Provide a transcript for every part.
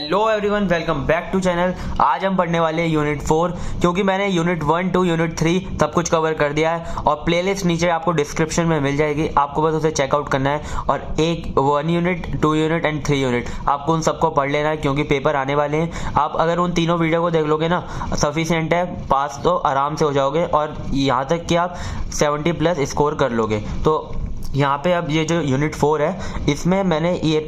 Hello everyone, welcome back to channel. आज हम पढ़ने वाले हैं यूनिट 4, क्योंकि मैंने यूनिट 1 टू यूनिट 3 सब कुछ कवर कर दिया है और प्लेलिस्ट नीचे आपको डिस्क्रिप्शन में मिल जाएगी। आपको बस उसे चेकआउट करना है और 1 यूनिट 2 यूनिट एंड 3 यूनिट आपको उन सबको पढ़ लेना है, क्योंकि पेपर आने वाले हैं। आप अगर उन तीनों वीडियो को देख लोगे ना, सफिशिएंट है, पास तो आराम से हो जाओगे और यहाँ तक कि आप 70+ स्कोर कर लोगे। तो यहाँ पे अब ये जो यूनिट 4 है, इसमें मैंने ये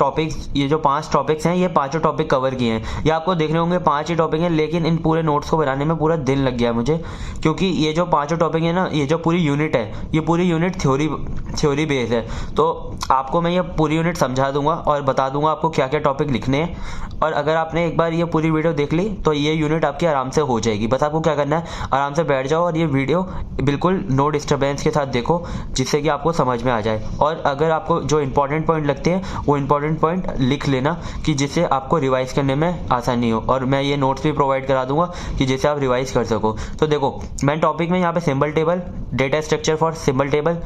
जो 5 टॉपिक्स हैं, ये पांचों टॉपिक कवर किए हैं। ये आपको देखने होंगे 5 ही टॉपिक हैं, लेकिन इन पूरे नोट्स को बनाने में पूरा दिन लग गया मुझे, क्योंकि ये जो पांचों टॉपिक है ना, ये जो पूरी यूनिट है, ये पूरी यूनिट थ्योरी बेस है। तो आपको मैं ये पूरी यूनिट समझा दूंगा और बता दूंगा आपको क्या क्या टॉपिक लिखने हैं। और अगर आपने एक बार ये पूरी वीडियो देख ली तो ये यूनिट आपकी आराम से हो जाएगी। बस आपको क्या करना है, आराम से बैठ जाओ और ये वीडियो बिल्कुल नो डिस्टर्बेंस के साथ देखो, जिससे कि आपको समझ में आ जाए। और अगर आपको जो इंपॉर्टेंट पॉइंट लगते हैं वो इंपॉर्टेंट पॉइंट लिख लेना, कि जिससे आपको रिवाइज करने में आसानी हो। और मैं ये नोट्स भी प्रोवाइड करा दूंगा कि जिससे आप रिवाइज कर सको। तो देखो, मैंने टॉपिक में यहाँ पे symbol table, data structure for symbol table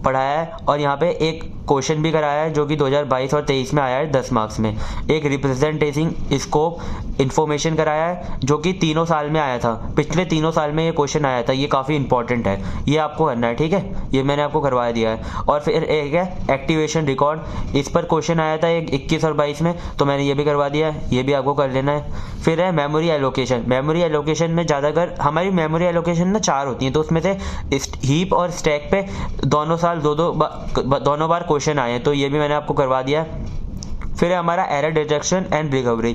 पढ़ाया है, और यहाँ पे एक क्वेश्चन भी कराया है जो कि 2022 और 23 में आया है 10 मार्क्स में। एक रिप्रेजेंटेटिंग स्कोप इन्फॉर्मेशन कराया है जो कि तीनों साल में आया था, पिछले तीनों साल में ये क्वेश्चन आया था। ये काफ़ी इंपॉर्टेंट है, ये आपको करना है, ठीक है। ये मैंने आपको करवा दिया है। और फिर एक है एक्टिवेशन रिकॉर्ड, इस पर क्वेश्चन आया था एक 21 और 22 में, तो मैंने ये भी करवा दिया है, ये भी आपको कर लेना है। फिर है मेमोरी एलोकेशन। मेमोरी एलोकेशन में ज़्यादातर हमारी मेमोरी एलोकेशन ना 4 होती हैं, तो उसमें से हीप और स्टैक पे दोनों साल दोनों बार क्वेश्चन आए हैं, तो ये भी मैंने आपको करवा दिया है। फिर है हमारा एरर डिटेक्शन एंड रिकवरी।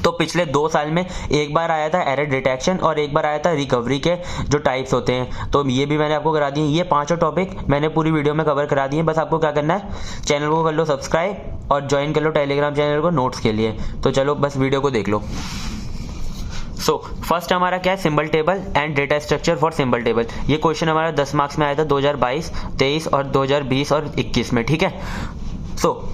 तो पिछले 2 साल में एक बार आया था एरर डिटेक्शन और एक बार आया था रिकवरी के जो टाइप्स होते हैं, तो ये भी मैंने आपको करा दिए। ये पांचों टॉपिक मैंने पूरी वीडियो में कवर करा दिए। बस आपको क्या करना है, चैनल को कर लो सब्सक्राइब और ज्वाइन कर लो टेलीग्राम चैनल को नोट्स के लिए। तो चलो बस वीडियो को देख लो। फर्स्ट हमारा क्या है, symbol table and data structure for symbol table. ये क्वेश्चन हमारा 10 मार्क्स में आया था 2022, 23 और 2020 और 21 में, ठीक है।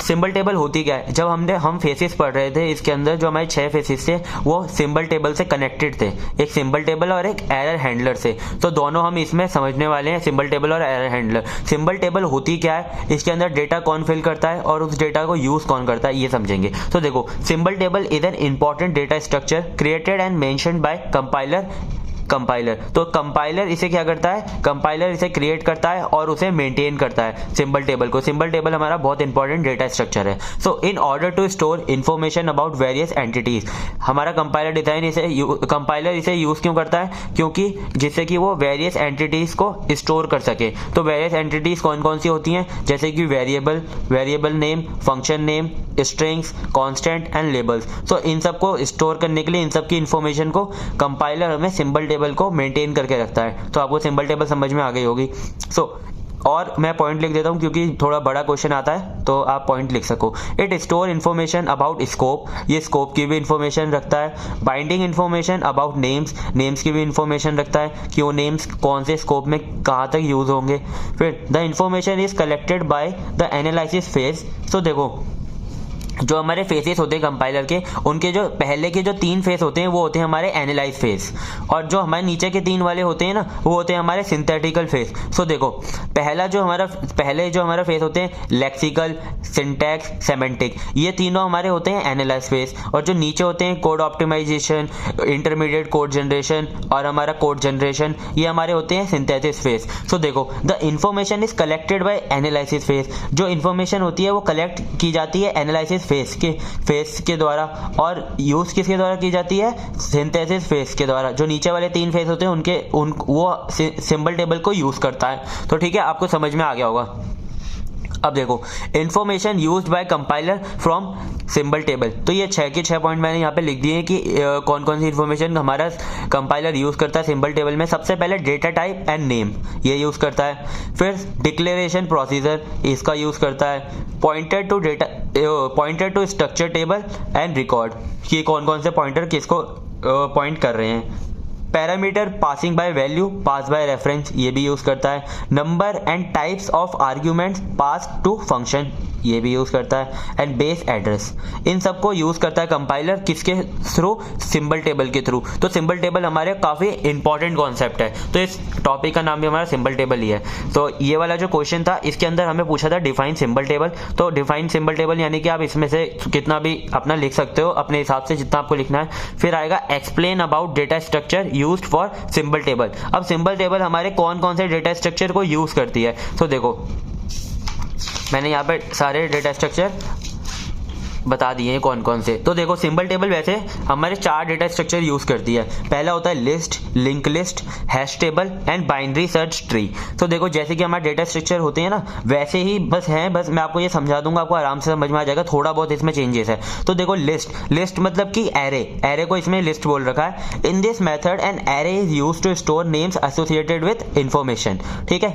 सिंबल टेबल होती क्या है, जब हम फेसेस पढ़ रहे थे, इसके अंदर जो हमारे 6 फेसेस थे वो सिंबल टेबल से कनेक्टेड थे, एक सिंबल टेबल और एक एरर हैंडलर से। तो दोनों हम इसमें समझने वाले हैं, सिंबल टेबल और एरर हैंडलर। सिंबल टेबल होती क्या है, इसके अंदर डेटा कौन फिल करता है और उस डेटा को यूज कौन करता है, ये समझेंगे। तो देखो, symbol table is an important data structure created and mentioned by compiler. तो कंपाइलर इसे क्या करता है, कंपाइलर इसे क्रिएट करता है और उसे मेंटेन करता है सिंबल टेबल को। सिंबल टेबल हमारा बहुत इंपॉर्टेंट डेटा स्ट्रक्चर है। So in order to store information about various entities, हमारा कंपाइलर इसे यूज क्यों करता है, क्योंकि जिससे कि वो वेरियस एंटिटीज को स्टोर कर सके। तो वेरियस एंटिटीज कौन कौन सी होती हैं, जैसे कि variable name, function name, strings, constant and labels. तो इन सबको स्टोर करने के लिए इन सब की इंफॉर्मेशन को कंपाइलर हमें सिंबल टेबल को मेंटेन करके रखता है। तो आपको सिंबल टेबल समझ में आ गई होगी। और मैं पॉइंट लिख देता हूं, क्योंकि थोड़ा बड़ा क्वेश्चन आता है तो आप पॉइंट लिख सको। It store information about scope, ये स्कोप की भी इंफॉर्मेशन रखता है। बाइंडिंग इन्फॉर्मेशन अबाउट नेम्स की भी इंफॉर्मेशन रखता है कि वो नेम्स कौन से स्कोप में कहाँ तक यूज होंगे। फिर the information is collected by the analysis phase. तो देखो, जो हमारे फेसेस होते हैं कंपाइलर के, उनके जो पहले के जो 3 फेस होते हैं वो होते हैं हमारे एनालाइज फेस, और जो हमारे नीचे के 3 वाले होते हैं ना, वो होते हैं हमारे सिंथेटिकल फेस। सो देखो, पहले जो हमारा फेस होते हैं लेक्सिकल, सिंटैक्स, सेमेंटिक, ये तीनों हमारे होते हैं एनालाइज फेस। और जो नीचे होते हैं code optimisation, intermediate code generation और हमारा कोड जनरेशन, ये हमारे होते हैं सिंथेसिस फेस। सो देखो, the information is collected by analysis phase. जो इंफॉर्मेशन होती है वो कलेक्ट की जाती है एनालिसिस फेस के द्वारा, और यूज किसके द्वारा की जाती है, सिंथेसिस फेस के द्वारा। जो नीचे वाले 3 फेस होते हैं वो सिंबल टेबल को यूज करता है। तो ठीक है, आपको समझ में आ गया होगा। अब देखो, information used by compiler from symbol table. तो ये 6 के 6 पॉइंट मैंने यहाँ पे लिख दिए हैं कि कौन कौन सी इंफॉर्मेशन हमारा कंपाइलर यूज करता है सिंबल टेबल में। सबसे पहले डेटा टाइप एंड नेम, ये यूज करता है। फिर डिक्लेरेशन प्रोसीजर, इसका यूज करता है। Pointer to structure table and record, कि कौन कौन से पॉइंटर किसको पॉइंट कर रहे हैं। Parameter passing by value, pass by reference, ये भी यूज करता है। Number and types of arguments pass to function, ये भी यूज़ करता है, एंड बेस एड्रेस, इन सबको यूज़ करता है कंपाइलर किसके थ्रू, सिंबल टेबल के थ्रू। तो सिंबल टेबल हमारे काफ़ी इंपॉर्टेंट कॉन्सेप्ट है, तो इस टॉपिक का नाम भी हमारा सिंबल टेबल ही है। तो ये वाला जो क्वेश्चन था इसके अंदर हमें पूछा था डिफाइन सिंबल टेबल। तो डिफाइन सिंबल टेबल यानी कि आप इसमें से कितना भी अपना लिख सकते हो अपने हिसाब से जितना आपको लिखना है। फिर आएगा explain about data structure used for symbol table. अब सिंबल टेबल हमारे कौन कौन से डेटा स्ट्रक्चर को यूज़ करती है। तो देखो मैंने यहाँ पे सारे डेटा स्ट्रक्चर बता दिए हैं कौन कौन से। तो देखो सिंबल टेबल वैसे हमारे 4 डेटा स्ट्रक्चर यूज़ करती है। पहला होता है list, link list, hash table and binary search tree. तो देखो जैसे कि हमारे डेटा स्ट्रक्चर होते हैं ना वैसे ही बस हैं, बस मैं आपको ये समझा दूंगा, आपको आराम से समझ में आ जाएगा। थोड़ा बहुत इसमें चेंजेस है। तो देखो लिस्ट मतलब कि एरे को इसमें लिस्ट बोल रखा है। In this method an array is use to store names associated with information. ठीक है,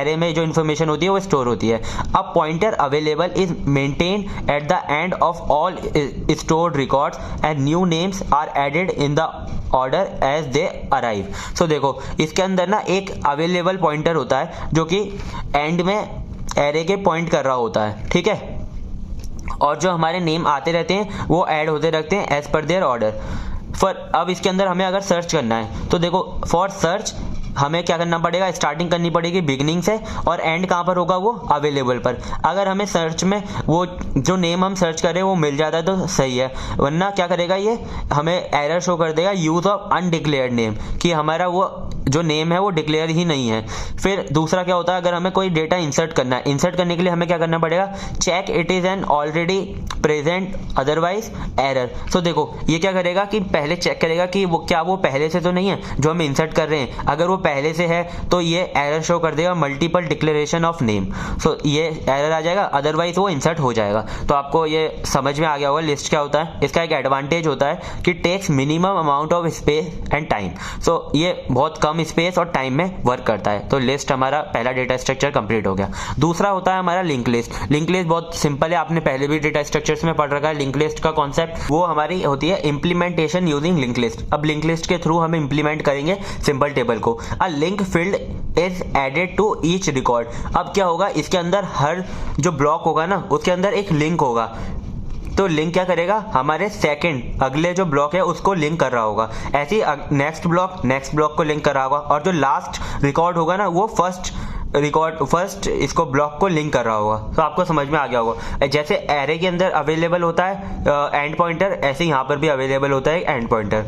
एरे में जो इन्फॉर्मेशन होती है वो स्टोर होती है। अब pointer available is maintained at the end of all stored records and new names are added in the order as they arrive। so देखो इसके अंदर ना एक अवेलेबल पॉइंटर होता है जो कि एंड में एरे के पॉइंट कर रहा होता है। ठीक है, और जो हमारे नेम आते रहते हैं वो ऐड होते रहते हैं एज पर देयर ऑर्डर। फिर अब इसके अंदर हमें अगर सर्च करना है तो देखो फॉर सर्च हमें क्या करना पड़ेगा, स्टार्टिंग करनी पड़ेगी बिगनिंग से और एंड कहाँ पर होगा, वो अवेलेबल पर। अगर हमें सर्च में वो जो नेम हम सर्च करें वो मिल जाता है तो सही है, वरना क्या करेगा ये हमें एरर शो कर देगा यूज ऑफ अनडिक्लेयर्ड नेम, कि हमारा वो जो नेम है वो डिक्लेयर ही नहीं है। फिर दूसरा क्या होता है, अगर हमें कोई डेटा इंसर्ट करना है, इंसर्ट करने के लिए हमें क्या करना पड़ेगा, check it is an already present otherwise error. तो देखो ये क्या करेगा कि पहले चेक करेगा कि वो क्या वो पहले से तो नहीं है जो हम इंसर्ट कर रहे हैं। अगर वो पहले से है तो ये एरर शो कर देगा मल्टीपल डिक्लेरेशन ऑफ नेम। सो ये एरर आ जाएगा, अदरवाइज वो इंसर्ट हो जाएगा। तो आपको ये समझ में आ गया होगा लिस्ट क्या होता है। इसका एक एडवांटेज होता है कि takes minimum amount of space and time. So ये बहुत कम स्पेस और टाइम में वर्क करता है। तो लिस्ट हमारा पहला डेटा स्ट्रक्चर कंप्लीट हो गया। दूसरा होता है हमारा लिंक लिस्ट। लिंक लिस्ट बहुत सिंपल है, आपने पहले भी डेटा स्ट्रक्चर्स में पढ़ रखा है। लिंक लिस्ट का कॉन्सेप्ट वो हमारी होती है इंप्लीमेंटेशन यूजिंग लिंक लिस्ट। अब लिंक लिस्ट के थ्रू हम इंप्लीमेंट करेंगे सिंपल टेबल को। A link field is added to each record. अब क्या होगा, इसके अंदर हर जो ब्लॉक होगा ना उसके अंदर एक लिंक होगा। तो लिंक क्या करेगा, हमारे सेकंड अगले जो ब्लॉक है उसको लिंक कर रहा होगा। ऐसे ही नेक्स्ट ब्लॉक को लिंक कर रहा होगा, और जो लास्ट रिकॉर्ड होगा ना वो फर्स्ट इसको ब्लॉक को लिंक कर रहा होगा। तो आपको समझ में आ गया होगा। जैसे एरे के अंदर अवेलेबल होता है एंड पॉइंटर, ऐसे यहाँ पर भी अवेलेबल होता है एंड पॉइंटर।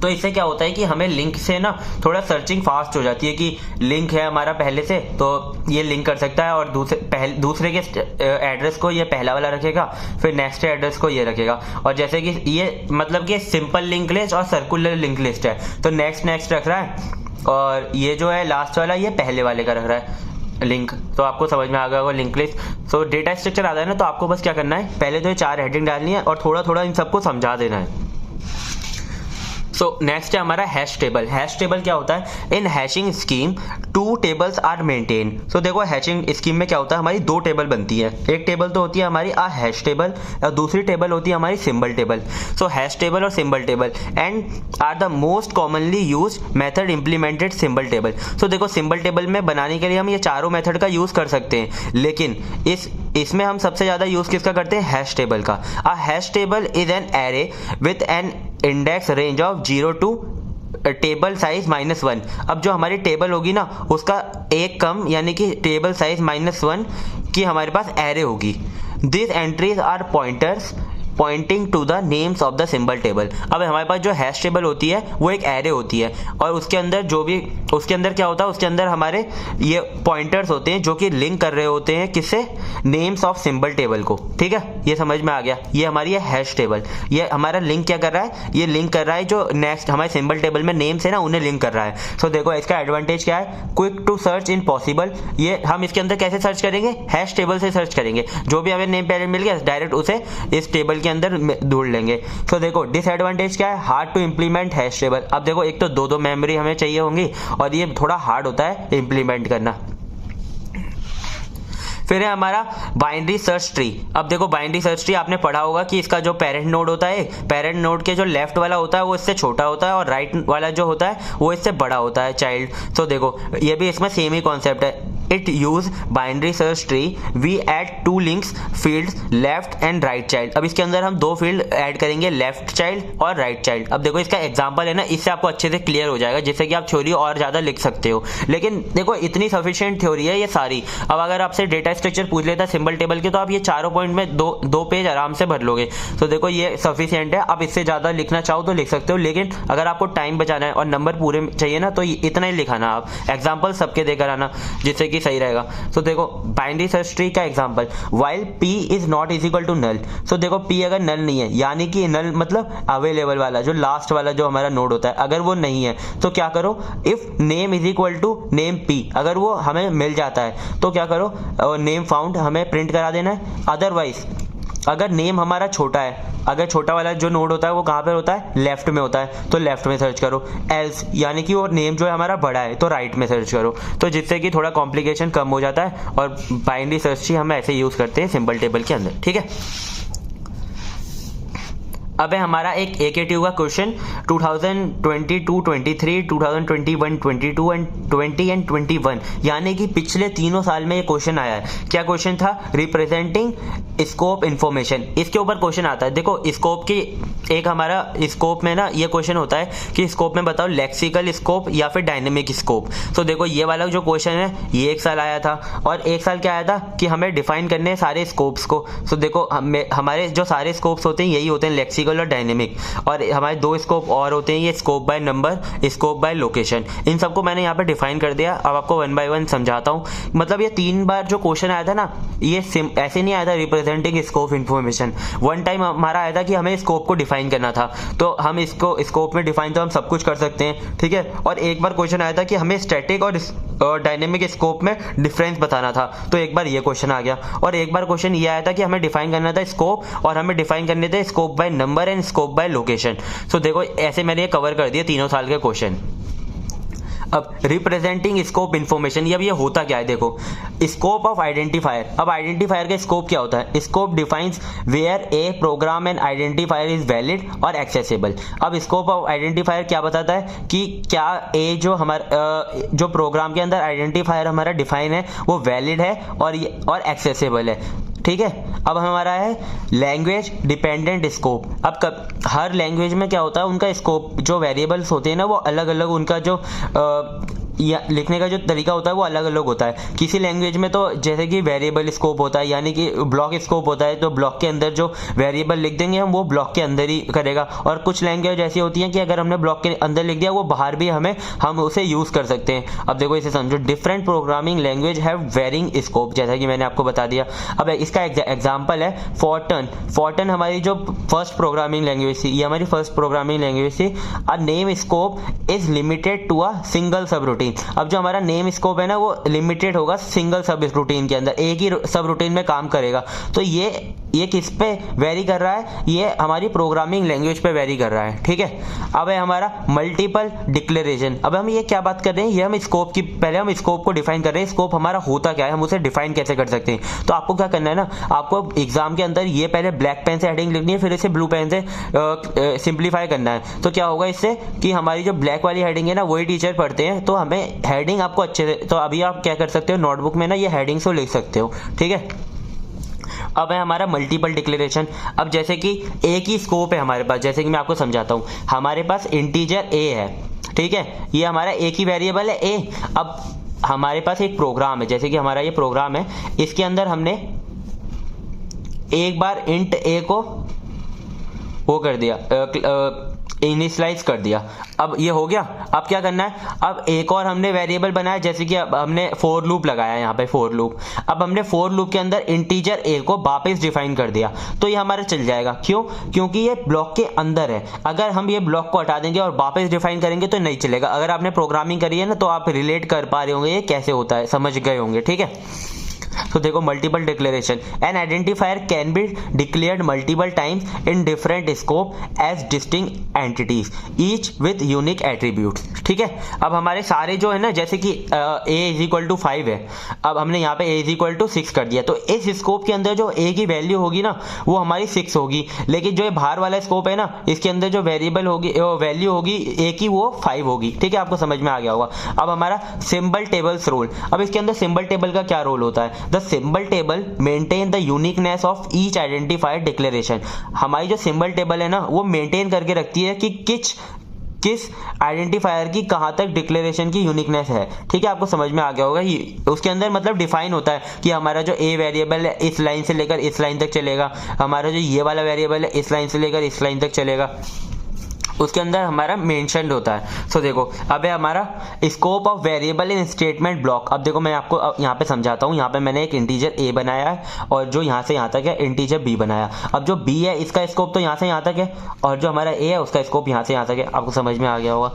तो इससे क्या होता है कि हमें लिंक से ना थोड़ा सर्चिंग फास्ट हो जाती है कि लिंक है हमारा पहले से तो ये लिंक कर सकता है, और दूसरे के एड्रेस को ये पहला वाला रखेगा, फिर नेक्स्ट एड्रेस को ये रखेगा। और जैसे कि ये मतलब कि सिंपल लिंक लिस्ट और सर्कुलर लिंक लिस्ट है, तो नेक्स्ट रख रहा है, और ये जो है लास्ट वाला ये पहले वाले का रख रहा है लिंक। तो आपको समझ में आ गया होगा लिंक लिस्ट। सो डेटा स्ट्रक्चर आता है ना, तो आपको बस क्या करना है, पहले तो ये 4 हेडिंग डालनी है और थोड़ा थोड़ा इन सबको समझा देना है। सो नेक्स्ट है हमारा हैश टेबल। हैश टेबल क्या होता है, in hashing scheme 2 tables are maintain. So देखो हैशिंग स्कीम में क्या होता है, हमारी 2 टेबल बनती है। एक टेबल तो होती है हमारी हैश टेबल और दूसरी टेबल होती है हमारी symbol table. So hash table और symbol table and are the most commonly use method implemented symbol table. So देखो सिंबल टेबल में बनाने के लिए हम ये चारों मेथड का यूज कर सकते हैं, लेकिन इसमें हम सबसे ज्यादा यूज किसका करते हैं, हैश टेबल का। A hash table is an array with an index range of 0 to table size -1। अब जो हमारी टेबल होगी ना उसका एक कम यानी कि टेबल साइज -1 की हमारे पास एरे होगी। This entries are pointers pointing to the names of the symbol table. अब हमारे पास जो हैश टेबल होती है वो एक एरे होती है, और उसके अंदर क्या होता है, उसके अंदर हमारे ये पॉइंटर्स होते हैं जो कि लिंक कर रहे होते हैं किससे, नेम्स ऑफ सिंबल टेबल को। ठीक है, ये समझ में आ गया। ये हमारी है हैश टेबल। ये हमारा लिंक क्या कर रहा है, ये लिंक कर रहा है जो नेक्स्ट हमारे सिंबल टेबल में नेम्स है ना उन्हें लिंक कर रहा है। सो देखो इसका एडवांटेज क्या है, quick to search in possible. ये हम इसके अंदर कैसे सर्च करेंगे, हैश टेबल से सर्च करेंगे। जो भी हमें नेम पहले मिल गया डायरेक्ट उसे इस टेबल के अंदर ढूंढ लेंगे। तो देखो डिसएडवांटेज क्या है, hard to implement hash table. अब देखो एक तो दो मेमोरी हमें चाहिए होंगी और ये थोड़ा हार्ड होता है इंप्लीमेंट करना। फिर है हमारा बाइनरी सर्च ट्री। अब देखो बाइनरी सर्च ट्री आपने पढ़ा होगा कि इसका जो पेरेंट नोड होता है, पेरेंट नोड के जो लेफ्ट वाला होता है वो इससे छोटा होता है और राइट वाला जो होता है वो इससे बड़ा होता है चाइल्ड। तो देखो ये भी इसमें सेम ही कॉन्सेप्ट है। It use binary search tree we add 2 links fields left and right child. अब इसके अंदर हम 2 फील्ड ऐड करेंगे, लेफ्ट चाइल्ड और राइट चाइल्ड। अब देखो इसका एग्जांपल है ना, इससे आपको अच्छे से क्लियर हो जाएगा, जिससे कि आप थ्योरी और ज्यादा लिख सकते हो। लेकिन देखो इतनी सफिशिएंट थ्योरी है ये सारी। अब अगर आपसे डेटा स्ट्रक्चर पूछ लेता है सिंबल टेबल के, तो आप ये चारों पॉइंट में दो पेज आराम से भर लोगे। तो देखो ये सफिशिएंट है। आप इससे ज्यादा लिखना चाहो तो लिख सकते हो, लेकिन अगर आपको टाइम बचाना है और नंबर पूरे चाहिए ना, तो इतना ही लिखाना। आप एग्जाम्पल सबके देकर आना, जिससे कि सही रहेगा। तो देखो बाइनरी सर्च ट्री का example, while p is not is equal to null. So देखो p अगर नल नहीं है, यानी कि नल मतलब अवेलेबल वाला, जो लास्ट वाला जो हमारा नोड होता है, अगर वो नहीं है तो क्या करो, if name is equal to name p, अगर वो हमें मिल जाता है तो क्या करो, नेम फाउंड हमें प्रिंट करा देना है। अदरवाइज अगर नेम हमारा छोटा है, अगर छोटा वाला जो नोड होता है वो कहाँ पर होता है, लेफ्ट में होता है, तो लेफ्ट में सर्च करो। एल्स यानी कि वो नेम जो है हमारा बड़ा है, तो राइट में सर्च करो। तो जिससे कि थोड़ा कॉम्प्लिकेशन कम हो जाता है। और बाइनरी सर्च ही हम ऐसे यूज करते हैं सिंबल टेबल के अंदर, ठीक है। अब है हमारा एक AKTU का क्वेश्चन 2022-23, 2021-22 एंड 20 एंड 21, यानी कि पिछले तीनों साल में ये क्वेश्चन आया है। क्या क्वेश्चन था, रिप्रेजेंटिंग स्कोप इंफॉर्मेशन, इसके ऊपर क्वेश्चन आता है। देखो स्कोप की एक हमारा स्कोप में ना ये क्वेश्चन होता है कि स्कोप में बताओ लेक्सिकल स्कोप या फिर डायनेमिक स्कोप। तो देखो ये वाला जो क्वेश्चन है ये एक साल आया था, और एक साल क्या आया था कि हमें डिफाइन करने हैं सारे स्कोप्स को। तो देखो हमारे जो सारे स्कोप्स होते हैं यही होते हैं, लेक्सिकल और डायनेमिक। और हमारे 2 स्कोप और होते हैं, ये scope by number, scope by location. इन सबको मैंने यहाँ पे डिफाइन कर दिया। अब आपको 1 बाय 1 समझाता हूँ। मतलब ये 3 बार जो क्वेश्चन आया था ना, ये ऐसे नहीं आया था रिप्रेजेंटिंग स्कोप इन्फॉर्मेशन। 1 टाइम हमारा आया था कि हमें स्कोप को डिफाइन करना था, तो हम इसको स्कोप में डिफाइन तो हम सब कुछ कर सकते हैं, ठीक है। और एक बार क्वेश्चन आया था कि हमें स्टैटिक और डायनेमिक स्कोप में डिफरेंस बताना था, तो एक बार ये क्वेश्चन आ गया। और एक बार क्वेश्चन ये आया था कि हमें डिफाइन करना था स्कोप, और हमें डिफाइन करने थे scope by number and scope by location. So देखो ऐसे मैंने ये कवर कर दिया तीनों साल के क्वेश्चन। अब रिप्रेजेंटिंग स्कोप इन्फॉर्मेशन, अब ये होता क्या है, देखो स्कोप ऑफ आइडेंटिफायर। अब आइडेंटिफायर का स्कोप क्या होता है, scope defines where a program and identifier is valid और एक्सेसिबल। अब स्कोप ऑफ आइडेंटिफायर क्या बताता है कि क्या ए जो हमारा जो प्रोग्राम के अंदर आइडेंटिफायर हमारा डिफाइन है वो वैलिड है और एक्सेसिबल है, ठीक है। अब हमारा है लैंग्वेज डिपेंडेंट स्कोप। अब हर लैंग्वेज में क्या होता है, उनका स्कोप जो वेरिएबल्स होते हैं ना वो अलग अलग, उनका जो या लिखने का जो तरीका होता है वो अलग अलग होता है। किसी लैंग्वेज में तो जैसे कि वेरिएबल स्कोप होता है, यानी कि ब्लॉक स्कोप होता है, तो ब्लॉक के अंदर जो वेरिएबल लिख देंगे हम वो ब्लॉक के अंदर ही करेगा। और कुछ लैंग्वेज ऐसी होती हैं कि अगर हमने ब्लॉक के अंदर लिख दिया वो बाहर भी हम उसे यूज कर सकते हैं। अब देखो इसे समझो, different programming language have varying scope, जैसा कि मैंने आपको बता दिया। अब इसका एग्जाम्पल है फॉर्टन हमारी जो फर्स्ट प्रोग्रामिंग लैंग्वेज थी, ये हमारी फर्स्ट प्रोग्रामिंग लैंग्वेज थी। A name scope is limited to a single subroutine. अब जो हमारा नेम स्कोप है ना वो लिमिटेड होगा सिंगल सब रूटीन के अंदर, एक ही सब रूटीन में काम करेगा। तो ये किस पे वेरी कर रहा है, ये हमारी प्रोग्रामिंग लैंग्वेज पे वेरी कर रहा है, ठीक है। अब है हमारा मल्टीपल डिक्लेरेशन। अब हम ये क्या बात कर रहे हैं, ये हम स्कोप की, पहले हम स्कोप को डिफाइन कर रहे हैं। स्कोप हमारा होता क्या है, हम उसे डिफाइन कैसे कर सकते हैं। तो आपको क्या करना है ना, आपको एग्जाम के अंदर ये पहले ब्लैक पेन से हेडिंग लिखनी है, फिर इसे ब्लू पेन से सिंप्लीफाई करना है। तो क्या होगा इससे कि हमारी जो ब्लैक वाली हेडिंग है ना वही टीचर पढ़ते हैं, तो हमें हेडिंग आपको अच्छे से, तो अभी आप क्या कर सकते हो, नोटबुक में ना ये हेडिंग्स को लिख सकते हो, ठीक है। अब है हमारा मल्टीपल डिक्लेरेशन। अब जैसे कि एक ही स्कोप है हमारे पास, जैसे कि मैं आपको समझाता हूँ। हमारे पास इंटीजर ए है, ठीक है, ये हमारा एक ही वेरिएबल है ए। अब हमारे पास एक प्रोग्राम है, जैसे कि हमारा ये प्रोग्राम है, इसके अंदर हमने एक बार इंट ए को वो कर दिया, इनिशियलाइज कर दिया। अब ये हो गया। अब क्या करना है, अब एक और हमने वेरिएबल बनाया, जैसे कि अब हमने फॉर लूप लगाया, यहाँ पे फॉर लूप। अब हमने फॉर लूप के अंदर इंटीजर ए को वापस डिफाइन कर दिया, तो ये हमारा चल जाएगा। क्यों? क्योंकि ये ब्लॉक के अंदर है। अगर हम ये ब्लॉक को हटा देंगे और वापस डिफाइन करेंगे तो नहीं चलेगा। अगर आपने प्रोग्रामिंग करी है ना तो आप रिलेट कर पा रहे होंगे ये कैसे होता है, समझ गए होंगे, ठीक है। तो देखो multiple declaration, an identifier can be declared multiple times in different scope as distinct entities each with unique attributes. ठीक है, अब हमारे सारे जो है ना, जैसे कि a इज इक्वल टू 5 है, अब हमने यहाँ पे a इज इक्वल टू 6 कर दिया, तो इस स्कोप के अंदर जो a की वैल्यू होगी ना वो हमारी 6 होगी, लेकिन जो ये बाहर वाला स्कोप है ना इसके अंदर जो वेरिएबल होगी वैल्यू होगी a की वो 5 होगी। ठीक है, आपको समझ में आ गया होगा। अब हमारा सिंबल टेबल्स रोल, अब इसके अंदर सिंबल टेबल का क्या रोल होता है? The symbol table maintain the uniqueness of each identified declaration. हमारी जो सिंबल टेबल है ना वो मेंटेन करके रखती है कि किस आइडेंटिफायर की कहां तक डिक्लेरेशन की यूनिकनेस है। ठीक है, आपको समझ में आ गया होगा। उसके अंदर मतलब डिफाइन होता है कि हमारा जो ए वेरिएबल है इस लाइन से लेकर इस लाइन तक चलेगा, हमारा जो ये वाला वेरिएबल है इस लाइन से लेकर इस लाइन तक चलेगा, उसके अंदर हमारा मेंशन्ड होता है। सो देखो अब है हमारा scope of variable in statement block. अब देखो मैं आपको यहाँ पे समझाता हूँ। यहाँ पे मैंने एक इंटीजर a बनाया है और जो यहाँ से यहाँ तक है इंटीजर b बनाया। अब जो b है इसका स्कोप तो यहाँ से यहाँ तक है और जो हमारा a है उसका स्कोप यहाँ से यहाँ तक है। आपको समझ में आ गया होगा।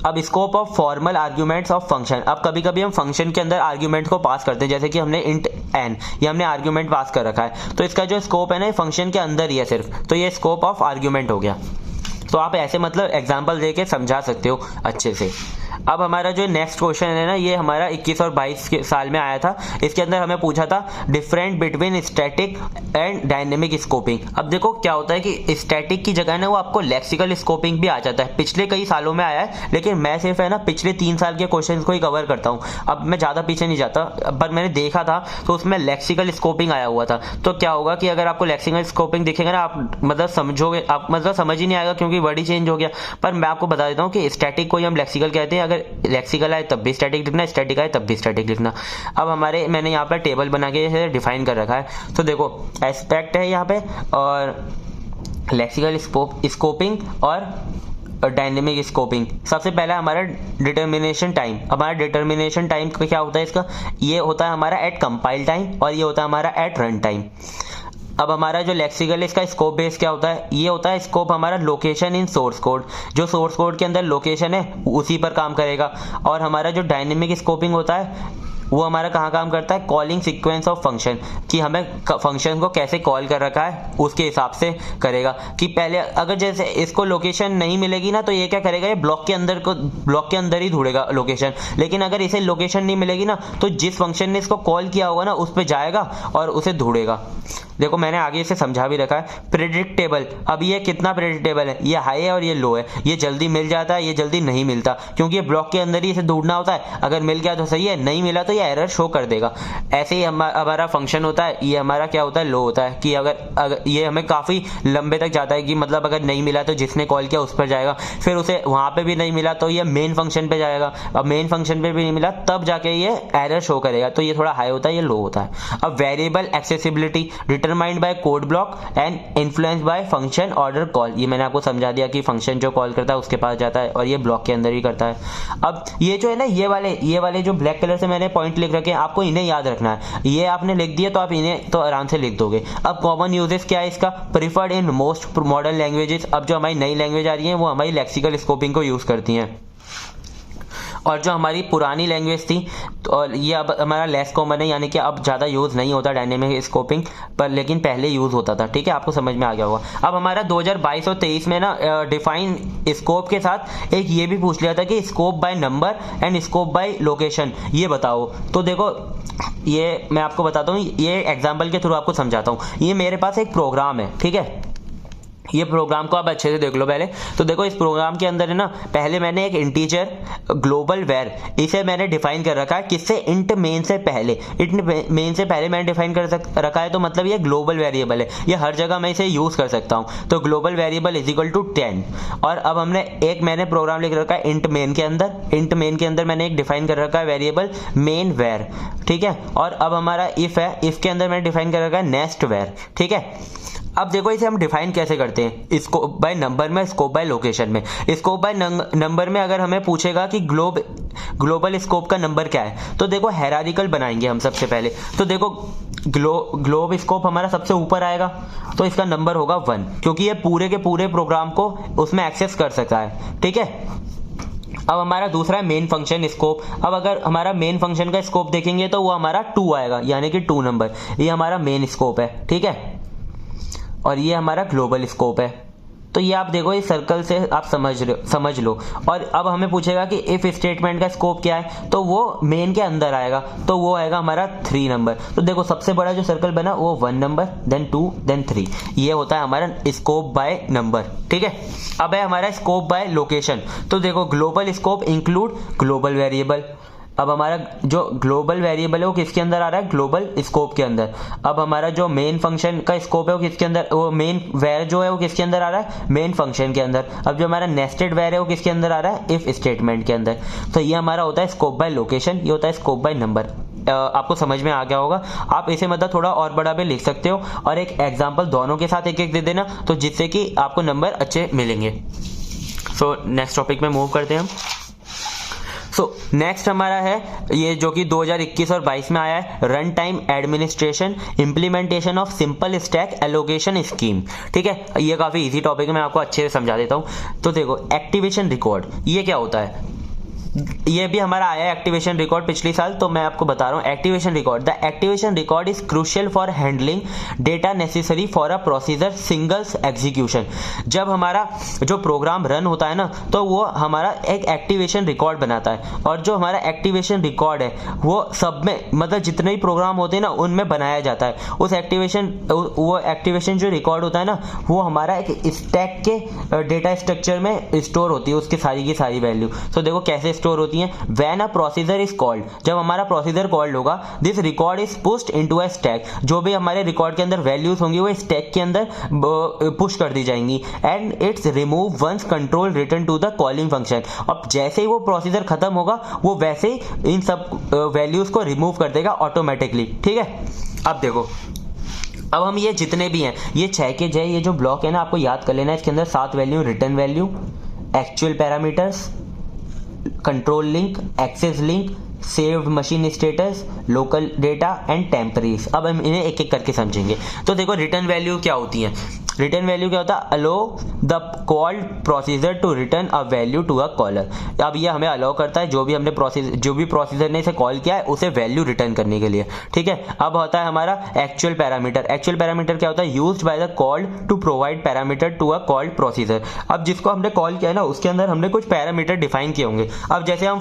अब स्कोप of formal arguments of function, अब कभी कभी हम फंक्शन के अंदर आर्ग्यूमेंट को पास करते हैं, जैसे कि हमने इंट n ये हमने आर्ग्यूमेंट पास कर रखा है, तो इसका जो स्कोप है ना फंक्शन के अंदर ही है सिर्फ, तो ये स्कोप ऑफ आर्ग्यूमेंट हो गया। तो आप ऐसे मतलब एग्जांपल देके समझा सकते हो अच्छे से। अब हमारा जो नेक्स्ट क्वेश्चन है ना ये हमारा 21 और 22 के साल में आया था। इसके अंदर हमें पूछा था different between static and dynamic scoping. अब देखो क्या होता है कि स्टैटिक की जगह ना वो आपको लेक्सिकल स्कोपिंग भी आ जाता है। पिछले कई सालों में आया है लेकिन मैं सिर्फ है ना पिछले 3 साल के क्वेश्चन को ही कवर करता हूँ। अब मैं ज़्यादा पीछे नहीं जाता, पर मैंने देखा था तो उसमें लेक्सिकल स्कोपिंग आया हुआ था। तो क्या होगा कि अगर आपको लेक्सिकल स्कोपिंग दिखेगा ना आप मतलब समझोगे, आप मतलब समझ ही नहीं आएगा क्योंकि वर्ड ही चेंज हो गया। पर मैं आपको बता देता हूँ कि स्टैटिक को ही हम लेक्सिकल कहते हैं। अगर लेक्सिकल आए तब भी स्टैटिक लिखना, स्टैटिक आए तब भी स्टैटिक लिखना। अब हमारे मैंने यहाँ पर टेबल बना के डिफाइन कर रखा है। तो देखो एस्पेक्ट है यहाँ पे और लेक्सिकल स्कोपिंग और डायनेमिक स्कोपिंग। सबसे पहला हमारा डिटर्मिनेशन टाइम। हमारा डिटर्मिनेशन टाइम क्या होता है इसका? ये होता है हमारा एट कंपाइल टाइम और ये होता है हमारा एट रन टाइम। अब हमारा जो लेक्सिकल इसका स्कोप बेस क्या होता है? ये होता है स्कोप हमारा लोकेशन इन सोर्स कोड। जो सोर्स कोड के अंदर लोकेशन है उसी पर काम करेगा। और हमारा जो डायनेमिक स्कोपिंग होता है वो हमारा कहाँ काम करता है? कॉलिंग सीक्वेंस ऑफ फंक्शन, कि हमें फंक्शन को कैसे कॉल कर रखा है उसके हिसाब से करेगा। कि पहले अगर जैसे इसको लोकेशन नहीं मिलेगी ना तो ये क्या करेगा, ये ब्लॉक के अंदर ही ढूंढेगा लोकेशन। लेकिन अगर इसे लोकेशन नहीं मिलेगी ना तो जिस फंक्शन ने इसको कॉल किया होगा ना उस पर जाएगा और उसे ढूंढेगा। देखो मैंने आगे इसे समझा भी रखा है। प्रेडिक्टेबल, अब ये कितना प्रेडिक्टेबल है? ये हाई है और ये लो है। ये जल्दी मिल जाता है, ये जल्दी नहीं मिलता, क्योंकि ये ब्लॉक के अंदर ही इसे ढूंढना होता है। अगर मिल गया तो सही है, नहीं मिला तो ये एरर शो कर देगा। ऐसे ही हमारा फंक्शन होता है, ये हमारा क्या होता है? लो होता है। कि अगर ये हमें काफ़ी लंबे तक जाता है, कि मतलब अगर नहीं मिला तो जिसने कॉल किया उस पर जाएगा, फिर उसे वहाँ पर भी नहीं मिला तो ये मेन फंक्शन पर जाएगा। अब मेन फंक्शन पर भी नहीं मिला तब जाके ये एरर शो करेगा। तो ये थोड़ा हाई होता है, ये लो होता है। अब variable accessibility determined by code block and influence by function order call. ये मैंने आपको समझा दिया कि फंक्शन जो कॉल करता है उसके पास जाता है और ये ब्लॉक के अंदर ही करता है। अब ये जो है ना ये वाले जो ब्लैक कलर से मैंने पॉइंट लिख रखे हैं आपको इन्हें याद रखना है। ये आपने लिख दिया तो आप इन्हें तो आराम से लिख दोगे। अब कॉमन यूजेस क्या है इसका? Preferred in most modern languages. अब जो हमारी नई लैंग्वेज आ रही है वो हमारी लेक्सिकल स्कोपिंग को यूज करती हैं, और जो हमारी पुरानी लैंग्वेज थी तो ये अब हमारा लेस कॉमन है, यानी कि अब ज़्यादा यूज़ नहीं होता डायनेमिक स्कोपिंग पर, लेकिन पहले यूज़ होता था। ठीक है, आपको समझ में आ गया होगा। अब हमारा 2022 और 23 में ना डिफाइन स्कोप के साथ एक ये भी पूछ लिया था कि scope by number and scope by location ये बताओ। तो देखो ये मैं आपको बताता हूँ, ये एग्जाम्पल के थ्रू आपको समझाता हूँ। ये मेरे पास एक प्रोग्राम है, ठीक है, ये प्रोग्राम को आप अच्छे से देख लो पहले। तो देखो इस प्रोग्राम के अंदर है ना पहले मैंने एक इंटीजर ग्लोबल वेर इसे मैंने डिफाइन कर रखा है। किससे? इंट मेन से पहले। इंट मेन से पहले मैंने डिफाइन कर रखा है, तो मतलब ये ग्लोबल वेरिएबल है, ये हर जगह मैं इसे यूज कर सकता हूँ। तो global variable is equal to 10। और अब मैंने प्रोग्राम लिख रखा है इंट मेन के अंदर। इंट मेन के अंदर मैंने एक डिफाइन कर रखा है वेरिएबल मेन वेर, ठीक है। और अब हमारा इफ है, इफ के अंदर मैंने डिफाइन कर रखा है नेक्स्ट वेर, ठीक है। अब देखो इसे हम डिफाइन कैसे करते हैं? स्कोप बाय नंबर में, स्कोप बाय लोकेशन में। स्कोप बाय नंबर में अगर हमें पूछेगा कि ग्लोबल स्कोप का नंबर क्या है, तो देखो हायरार्किकल बनाएंगे हम सबसे पहले। तो देखो ग्लोब स्कोप हमारा सबसे ऊपर आएगा तो इसका नंबर होगा 1, क्योंकि ये पूरे के पूरे प्रोग्राम को उसमें एक्सेस कर सकता है, ठीक है। अब हमारा दूसरा है मेन फंक्शन स्कोप। अब अगर हमारा मेन फंक्शन का स्कोप देखेंगे तो वो हमारा 2 आएगा, यानी कि 2 नंबर। ये हमारा मेन स्कोप है, ठीक है, और ये हमारा ग्लोबल स्कोप है। तो ये आप देखो इस सर्कल से आप समझ लो। और अब हमें पूछेगा कि इफ स्टेटमेंट का स्कोप क्या है, तो वो मेन के अंदर आएगा, तो वो आएगा हमारा 3 नंबर। तो देखो सबसे बड़ा जो सर्कल बना वो 1 नंबर, देन 2, देन 3। ये होता है हमारा स्कोप बाय नंबर, ठीक है। अब है हमारा स्कोप बाय लोकेशन। तो देखो global scope include global variable. अब हमारा जो ग्लोबल वेरिएबल है वो किसके अंदर आ रहा है, ग्लोबल स्कोप के अंदर। अब हमारा जो मेन फंक्शन का स्कोप है वो किसके अंदर, वो मेन वेर जो है वो किसके अंदर आ रहा है, मेन फंक्शन के अंदर। अब जो हमारा नेस्टेड वेर है वो किसके अंदर आ रहा है, इफ स्टेटमेंट के अंदर। तो ये हमारा होता है स्कोप बाय लोकेशन, ये होता है स्कोप बाय नंबर। आपको समझ में आ गया होगा। आप इसे मतलब थोड़ा और बड़ा भी लिख सकते हो, और एक एग्जाम्पल दोनों के साथ एक एक दे देना, तो जिससे कि आपको नंबर अच्छे मिलेंगे। सो नेक्स्ट टॉपिक में मूव करते हैं हम। नेक्स्ट हमारा है ये जो कि 2021 और 22 में आया है, run time administration implementation of simple stack allocation scheme, ठीक है। ये काफी इजी टॉपिक है, मैं आपको अच्छे से समझा देता हूं। तो देखो एक्टिवेशन रिकॉर्ड ये क्या होता है, ये भी हमारा आया है एक्टिवेशन रिकॉर्ड पिछले साल, तो मैं आपको बता रहा हूं। Activation record, the activation record is crucial for handling data necessary for a procedure singles execution. जब हमारा जो प्रोग्राम रन होता है ना, तो वो हमारा एक एक्टिवेशन रिकॉर्ड बनाता है, और जो हमारा एक्टिवेशन रिकॉर्ड है वो सब में मतलब जितने भी प्रोग्राम होते हैं ना उनमें बनाया जाता है। उस एक्टिवेशन जो रिकॉर्ड होता है ना, वो हमारा एक स्टैक के डेटा स्ट्रक्चर में स्टोर होती है, उसकी सारी की सारी वैल्यू। तो देखो कैसे स्टोर होती है, when a procedure is called, जब हमारा प्रोसीजर कॉल्ड होगा, this record is pushed into a stack, जो भी हमारे रिकॉर्ड के अंदर वैल्यूज होंगी वो स्टैक के अंदर पुश कर दी जाएंगी, and it's remove once control return to the calling function. अब जैसे ही वो प्रोसीजर खत्म होगा वो वैसे ही इन सब वैल्यूज को रिमूव कर देगा ऑटोमेटिकली, ठीक है। अब देखो अब हम ये जितने भी हैं ये 6 के 6 ये जो ब्लॉक है ना आपको याद कर लेना है। इसके अंदर 7 value, return value, actual parameters, control link, access link, saved machine status, local data and temporaries. अब हम इन्हें एक एक करके समझेंगे। तो देखो रिटर्न वैल्यू क्या होती है, रिटर्न वैल्यू क्या होता है, allow the called procedure to return a value to a caller. अब ये हमें अलाउ करता है जो भी प्रोसीजर ने इसे कॉल किया है उसे वैल्यू रिटर्न करने के लिए, ठीक है। अब होता है हमारा एक्चुअल पैरामीटर। एक्चुअल पैरामीटर क्या होता है, used by the called to provide parameter to a called procedure. अब जिसको हमने कॉल किया है ना उसके अंदर हमने कुछ पैरामीटर डिफाइन किए होंगे। अब जैसे हम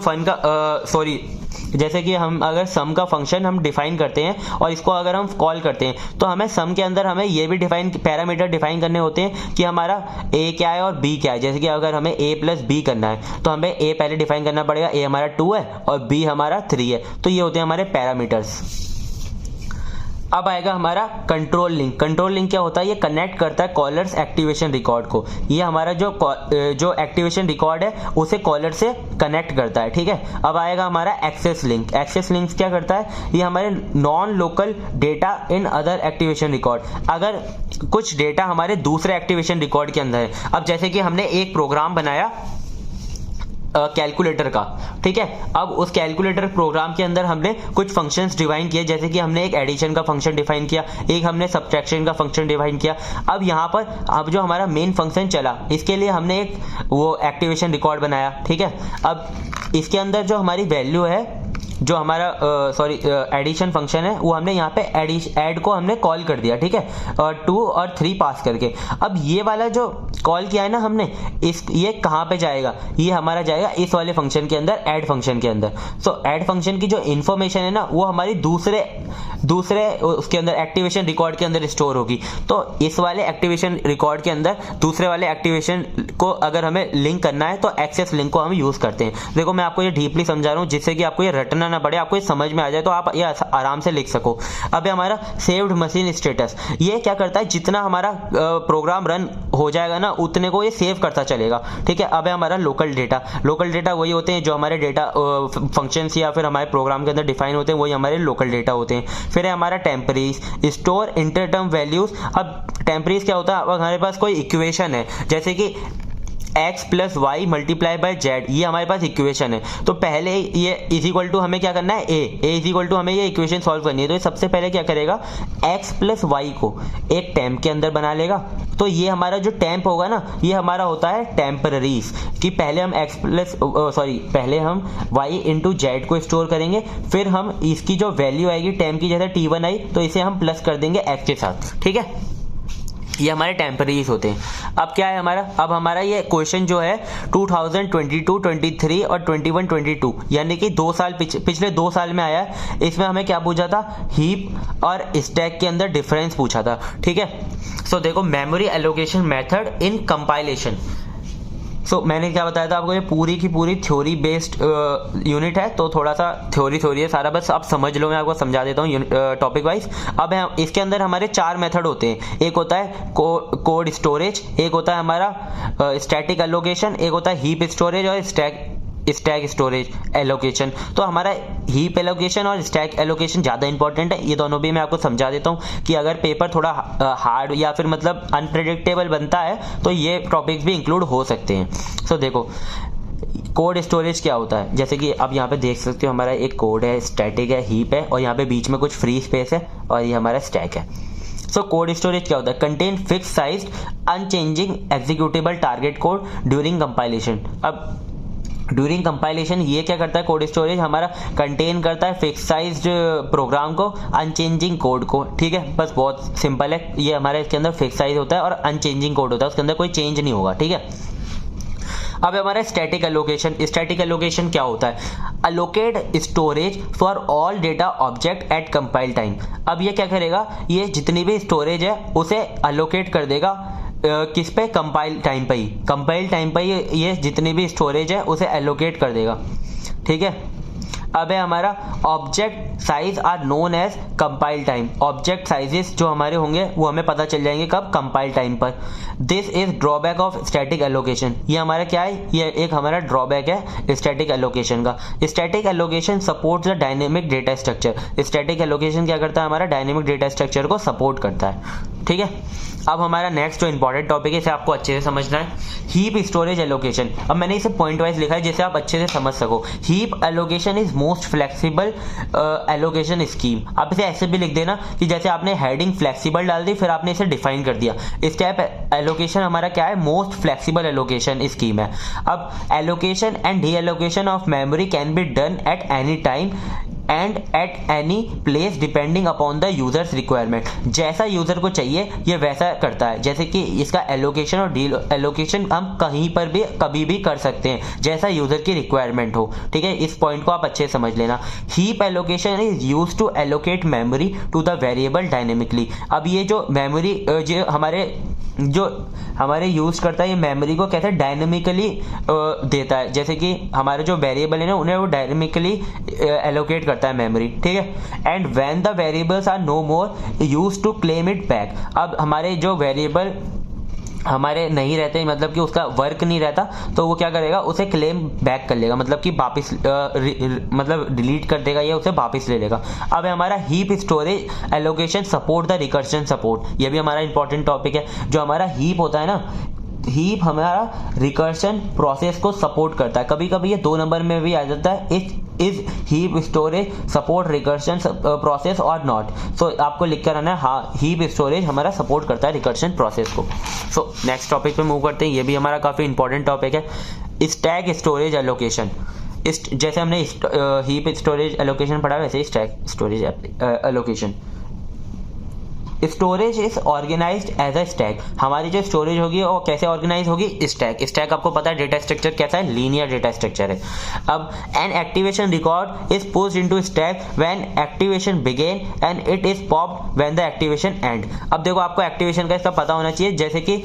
जैसे कि हम अगर सम का फंक्शन हम डिफाइन करते हैं और इसको अगर हम कॉल करते हैं, तो हमें सम के अंदर हमें ये भी पैरामीटर डिफाइन करने होते हैं कि हमारा a क्या है और b क्या है। जैसे कि अगर हमें a प्लस b करना है तो हमें a पहले डिफाइन करना पड़ेगा, a हमारा 2 है और b हमारा 3 है। तो ये होते हैं हमारे पैरामीटर्स। अब आएगा हमारा कंट्रोल लिंक। कंट्रोल लिंक क्या होता है, ये कनेक्ट करता है कॉलर्स एक्टिवेशन रिकॉर्ड को। ये हमारा जो एक्टिवेशन रिकॉर्ड है उसे कॉलर से कनेक्ट करता है, ठीक है। अब आएगा हमारा एक्सेस लिंक। एक्सेस लिंक क्या करता है, ये हमारे non local data in other activation record. अगर कुछ डेटा हमारे दूसरे एक्टिवेशन रिकॉर्ड के अंदर है, अब जैसे कि हमने एक प्रोग्राम बनाया कैलकुलेटर का, ठीक है। अब उस कैलकुलेटर प्रोग्राम के अंदर हमने कुछ फंक्शंस डिफाइन किए, जैसे कि हमने एक एडिशन का फंक्शन डिफाइन किया, एक हमने सब्ट्रैक्शन का फंक्शन डिफाइन किया। अब यहाँ पर अब जो हमारा मेन फंक्शन चला इसके लिए हमने एक वो एक्टिवेशन रिकॉर्ड बनाया, ठीक है। अब इसके अंदर जो हमारी वैल्यू है, जो हमारा एडिशन फंक्शन है, वो हमने यहाँ पे ऐड को हमने कॉल कर दिया, ठीक है, और 2 और 3 पास करके। अब ये वाला जो कॉल किया है ना हमने, ये कहाँ पे जाएगा, ये हमारा जाएगा इस वाले फंक्शन के अंदर, ऐड फंक्शन के अंदर। सो ऐड फंक्शन की जो इन्फॉर्मेशन है ना वो हमारी दूसरे उसके अंदर एक्टिवेशन रिकॉर्ड के अंदर स्टोर होगी। तो इस वाले एक्टिवेशन रिकॉर्ड के अंदर दूसरे वाले एक्टिवेशन को अगर हमें लिंक करना है तो एक्सेस लिंक को हम यूज करते हैं। देखो मैं आपको ये डीपली समझा रहा हूँ जिससे कि आपको ये रटना ना पड़े, आपको ये समझ में आ जाए, तो आप ये आराम से लिख सको। अब हमारा सेव्ड मशीन स्टेटस, ये क्या करता है, जितना हमारा प्रोग्राम रन हो जाएगा ना उतने को ये सेव करता चलेगा, ठीक है। अब हमारा लोकल डेटा। लोकल डेटा वही होते हैं जो हमारे डेटा फंक्शंस या फिर हमारे प्रोग्राम के अंदर डिफाइन होते हैं, वही हमारे लोकल डेटा होते हैं। फिर है हमारा टेम्परेरीज, स्टोर इंटरटर्म वैल्यूज। अब टेम्परेरीज क्या होता है, अब हमारे पास कोई इक्वेशन है, जैसे कि x plus y multiply by z, ये हमारे पास इक्वेशन है। तो पहले ये इज इक्वल टू हमें क्या करना है, ए इज इक्वल टू हमें ये इक्वेशन सॉल्व करनी है। तो ये सबसे पहले क्या करेगा, एक्स प्लस वाई को एक टेम्प के अंदर बना लेगा। तो ये हमारा जो टेम्प होगा ना, ये हमारा होता है टेम्पररीज, कि पहले हम पहले हम y इंटू जेड को स्टोर करेंगे, फिर हम इसकी जो वैल्यू आएगी टेम्प की, जैसे t1 आई तो इसे हम प्लस कर देंगे x के साथ, ठीक है। ये हमारे टेम्पररीज होते हैं। अब क्या है हमारा, अब हमारा ये क्वेश्चन जो है 2022, 23 और 21, 22 यानी कि 2 साल पिछले 2 साल में आया है। इसमें हमें क्या पूछा था, हीप और स्टैक के अंदर डिफरेंस पूछा था, ठीक है। सो देखो, memory allocation method in compilation. मैंने क्या बताया था आपको, ये पूरी की पूरी थ्योरी बेस्ड यूनिट है, तो थोड़ा सा थ्योरी है सारा, बस आप समझ लो, मैं आपको समझा देता हूँ टॉपिक वाइज। अब इसके अंदर हमारे 4 मेथड होते हैं। एक होता है कोड स्टोरेज, एक होता है हमारा स्टैटिक एलोकेशन, एक होता है हीप स्टोरेज और स्टैक स्टोरेज एलोकेशन। तो हमारा हीप एलोकेशन और स्टैक एलोकेशन ज़्यादा इंपॉर्टेंट है। ये दोनों भी मैं आपको समझा देता हूँ कि अगर पेपर थोड़ा हार्ड या फिर मतलब अनप्रेडिक्टेबल बनता है तो ये टॉपिक्स भी इंक्लूड हो सकते हैं। देखो, कोड स्टोरेज क्या होता है, जैसे कि आप यहाँ पे देख सकते हो, हमारा एक कोड है, स्टैटिक है, हीप है, और यहाँ पे बीच में कुछ फ्री स्पेस है, और ये हमारा स्टैक है। कोड स्टोरेज क्या होता है, contain fix size unchanging executable target code during compilation. अब ड्यूरिंग कंपाइलेशन ये क्या करता है, कोड स्टोरेज हमारा कंटेन करता है फिक्स साइज प्रोग्राम को, अनचेंजिंग कोड को, ठीक है। बस बहुत सिंपल है, ये हमारे इसके अंदर फिक्स साइज होता है और अनचेंजिंग कोड होता है, उसके अंदर कोई चेंज नहीं होगा, ठीक है। अब हमारा स्टैटिक एलोकेशन क्या होता है, allocate storage for all data object at compile time. अब ये क्या करेगा, ये जितनी भी स्टोरेज है उसे अलोकेट कर देगा किस पे, कंपाइल टाइम पे ही ये जितनी भी स्टोरेज है उसे एलोकेट कर देगा, ठीक है। अब है हमारा object size are known as compile time. Object sizes जो हमारे होंगे वो हमें पता चल जाएंगे कब, कंपाइल टाइम पर। This is drawback of static allocation. ये हमारा क्या है, ये एक हमारा ड्रॉबैक है स्टैटिक एलोकेशन का। Static allocation supports the dynamic data structure. Static allocation क्या करता है, हमारा डायनेमिक डेटा स्ट्रक्चर को सपोर्ट करता है, ठीक है। अब हमारा नेक्स्ट जो इंपॉर्टेंट टॉपिक है, इसे आपको अच्छे से समझना है, हीप स्टोरेज एलोकेशन। अब मैंने इसे पॉइंट वाइज लिखा है जिससे आप अच्छे से समझ सको। Heap allocation is most flexible allocation scheme. आप इसे ऐसे भी लिख देना कि जैसे आपने हेडिंग फ्लेक्सिबल डाल दी, फिर आपने इसे डिफाइन कर दिया। इस टाइप एलोकेशन हमारा क्या है, मोस्ट फ्लेक्सिबल एलोकेशन स्कीम है। अब allocation and D allocation of memory can be done at any time and at any place depending upon the users requirement. जैसा यूजर को चाहिए ये वैसा करता है। जैसे कि इसका एलोकेशन और डी एलोकेशन हम कहीं पर भी कभी भी कर सकते हैं, जैसा यूजर की रिक्वायरमेंट हो, ठीक है। इस पॉइंट को आप अच्छे से समझ लेना। Heap allocation is used to allocate memory to the variable dynamically. अब ये जो मेमोरी जो हमारे यूज करता है, ये मेमोरी को कैसे डायनेमिकली देता है। जैसे कि हमारे जो वेरिएबल है ना, उन्हें वो डायनेमिकली एलोकेट करता है मेमोरी, ठीक है। And when the variables are no more used to claim it back. अब हमारे जो वेरिएबल हमारे नहीं रहते, मतलब कि उसका वर्क नहीं रहता, तो वो क्या करेगा, उसे क्लेम बैक कर लेगा, मतलब कि वापस मतलब डिलीट कर देगा, या उसे वापस ले लेगा। अब हमारा heap storage allocation support the recursion support. ये भी हमारा इंपॉर्टेंट टॉपिक है। जो हमारा हीप होता है ना, हीप हमारा रिकर्शन प्रोसेस को सपोर्ट करता है। कभी कभी ये 2 नंबर में भी आ जाता है, is heap storage support recursion process और नॉट। सो आपको लिख कर आना है, हाँ हीप स्टोरेज हमारा सपोर्ट करता है रिकर्शन प्रोसेस को। सो नेक्स्ट टॉपिक पे मूव करते हैं, ये भी हमारा काफ़ी इंपॉर्टेंट टॉपिक है, स्टैक स्टोरेज एलोकेशन। जैसे हमने हीप स्टोरेज एलोकेशन पढ़ा, वैसे ही stack storage allocation. Storage is organized as a stack. हमारी जो स्टोरेज होगी वो कैसे ऑर्गेनाइज होगी, स्टैक आपको पता है डेटा स्ट्रक्चर कैसा है, लीनियर डेटा स्ट्रक्चर है। अब an activation record is pushed into stack when activation begin and it is popped when the activation end. अब देखो, आपको एक्टिवेशन का इसका पता होना चाहिए। जैसे कि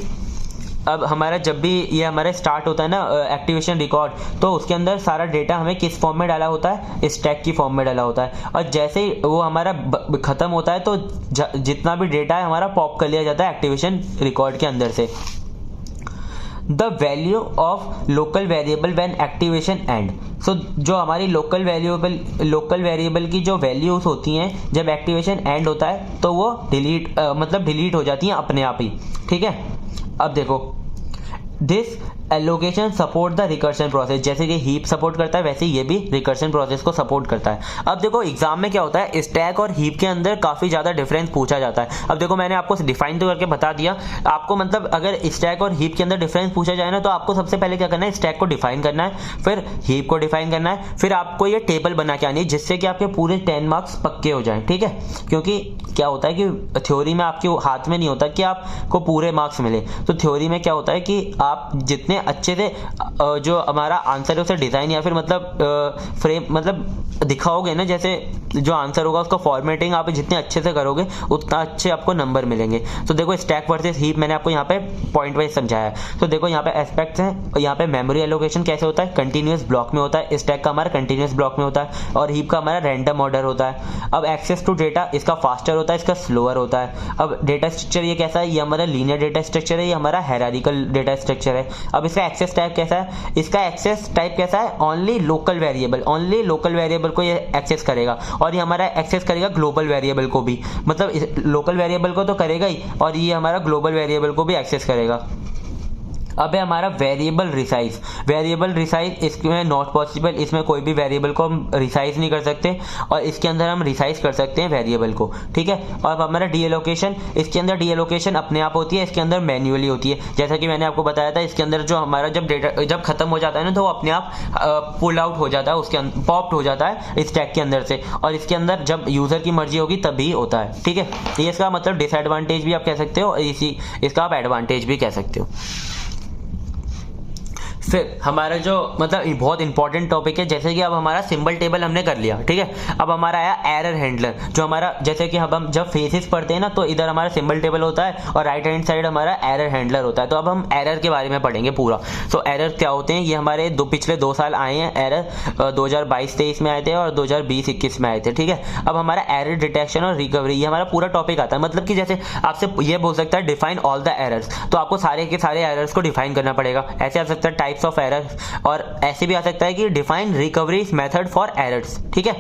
अब हमारा जब भी ये हमारा स्टार्ट होता है ना एक्टिवेशन रिकॉर्ड, तो उसके अंदर सारा डेटा हमें किस फॉर्म में डाला होता है, स्टैक की फॉर्म में डाला होता है। और जैसे ही वो हमारा खत्म होता है तो जितना भी डेटा है हमारा पॉप कर लिया जाता है एक्टिवेशन रिकॉर्ड के अंदर से। The value of local variable when activation end. So जो हमारी लोकल वेरिएबल की जो वैल्यूज होती हैं जब एक्टिवेशन एंड होता है तो वो डिलीट हो जाती हैं अपने आप ही, ठीक है। अब देखो, this allocation support the recursion process, जैसे कि हीप सपोर्ट करता है वैसे ये भी रिकर्शन प्रोसेस को सपोर्ट करता है। अब देखो एग्जाम में क्या होता है, स्टैक और हीप के अंदर काफी ज्यादा डिफरेंस पूछा जाता है। अब देखो मैंने आपको डिफाइन तो करके बता दिया, आपको मतलब अगर स्टैक और हीप के अंदर डिफरेंस पूछा जाए ना तो आपको सबसे पहले क्या करना है, स्टैक को डिफाइन करना है, फिर हीप को डिफाइन करना है, फिर आपको ये टेबल बना के आनी है जिससे कि आपके पूरे 10 मार्क्स पक्के हो जाएं, ठीक है। क्योंकि क्या होता है कि थ्योरी में आपके हाथ में नहीं होता कि आपको पूरे मार्क्स मिले, तो थ्योरी में क्या होता है कि आप जितने अच्छे से जो हमारा आंसर है उसे डिजाइन या फिर मतलब फ्रेम मतलब दिखाओगे ना, जैसे जो आंसर होगा उसका फॉर्मेटिंग आप जितने अच्छे से करोगे उतना अच्छे आपको नंबर मिलेंगे। तो देखो स्टैक वर्सेस हीप मैंने आपको यहाँ पे पॉइंट वाइज समझाया है। तो देखो यहाँ पे एस्पेक्ट्स हैं, यहाँ पे मेमोरी एलोकेशन कैसे होता है, कंटिन्यूअस ब्लॉक में होता है, स्टैक का हमारा कंटिन्यूअस ब्लॉक में होता है और हीप का हमारा रैंडम ऑर्डर होता है। अब एक्सेस टू डेटा इसका फास्टर होता है, इसका स्लोअर होता है। अब डेटा स्ट्रक्चर ये कैसा है, ये हमारा लीनियर डेटा स्ट्रक्चर है, ये हमारा हायरार्किकल डेटा स्ट्रक्चर है। अब इसका एक्सेस टाइप कैसा है, इसका एक्सेस टाइप कैसा है, only local variable, only local variable को ये एक्सेस करेगा और ये हमारा एक्सेस करेगा ग्लोबल वेरिएबल को भी, मतलब लोकल वेरिएबल को तो करेगा ही और ये हमारा ग्लोबल वेरिएबल को भी एक्सेस करेगा। अब है हमारा वेरिएबल रिसाइज, वेरिएबल रिसाइज इसमें नॉट पॉसिबल, इसमें कोई भी वेरिएबल को हम रिसाइज नहीं कर सकते और इसके अंदर हम रिसाइज कर सकते हैं वेरिएबल को, ठीक है। और अब हमारा डी एलोकेशन, इसके अंदर डी एलोकेशन अपने आप होती है, इसके अंदर मैन्युअली होती है। जैसा कि मैंने आपको बताया था, इसके अंदर जो हमारा जब डेटा जब खत्म हो जाता है ना तो वो अपने आप पुल आउट हो जाता है, उसके पॉप्ड हो जाता है स्टैक के अंदर से, और इसके अंदर जब यूजर की मर्जी होगी तभी होता है, ठीक है। ये इसका मतलब डिसएडवांटेज भी आप कह सकते हो, इसी इसका आप एडवांटेज भी कह सकते हो। फिर हमारा जो मतलब बहुत इंपॉर्टेंट टॉपिक है, जैसे कि अब हमारा सिंबल टेबल हमने कर लिया, ठीक है। अब हमारा आया एरर हैंडलर, जो हमारा जैसे कि अब हम जब फेसेस पढ़ते हैं ना तो इधर हमारा सिंबल टेबल होता है और राइट हैंड साइड हमारा एरर हैंडलर होता है। तो अब हम एरर के बारे में पढ़ेंगे पूरा। तो एरर क्या होते हैं, ये हमारे पिछले 2 साल आए हैं एरर, 2022-23 में आए थे और 2020-21 में आए थे, ठीक है। अब हमारा एरर डिटेक्शन और रिकवरी, ये हमारा पूरा टॉपिक आता है। मतलब कि जैसे आपसे ये बोल सकता है डिफाइन ऑल द एरर्स, तो आपको सारे के सारे एरर्स को डिफाइन करना पड़ेगा। ऐसे आ सकता है टाइप्स ऑफ एरर्स, और ऐसे भी आ सकता है कि define recovery method for errors, ठीक है।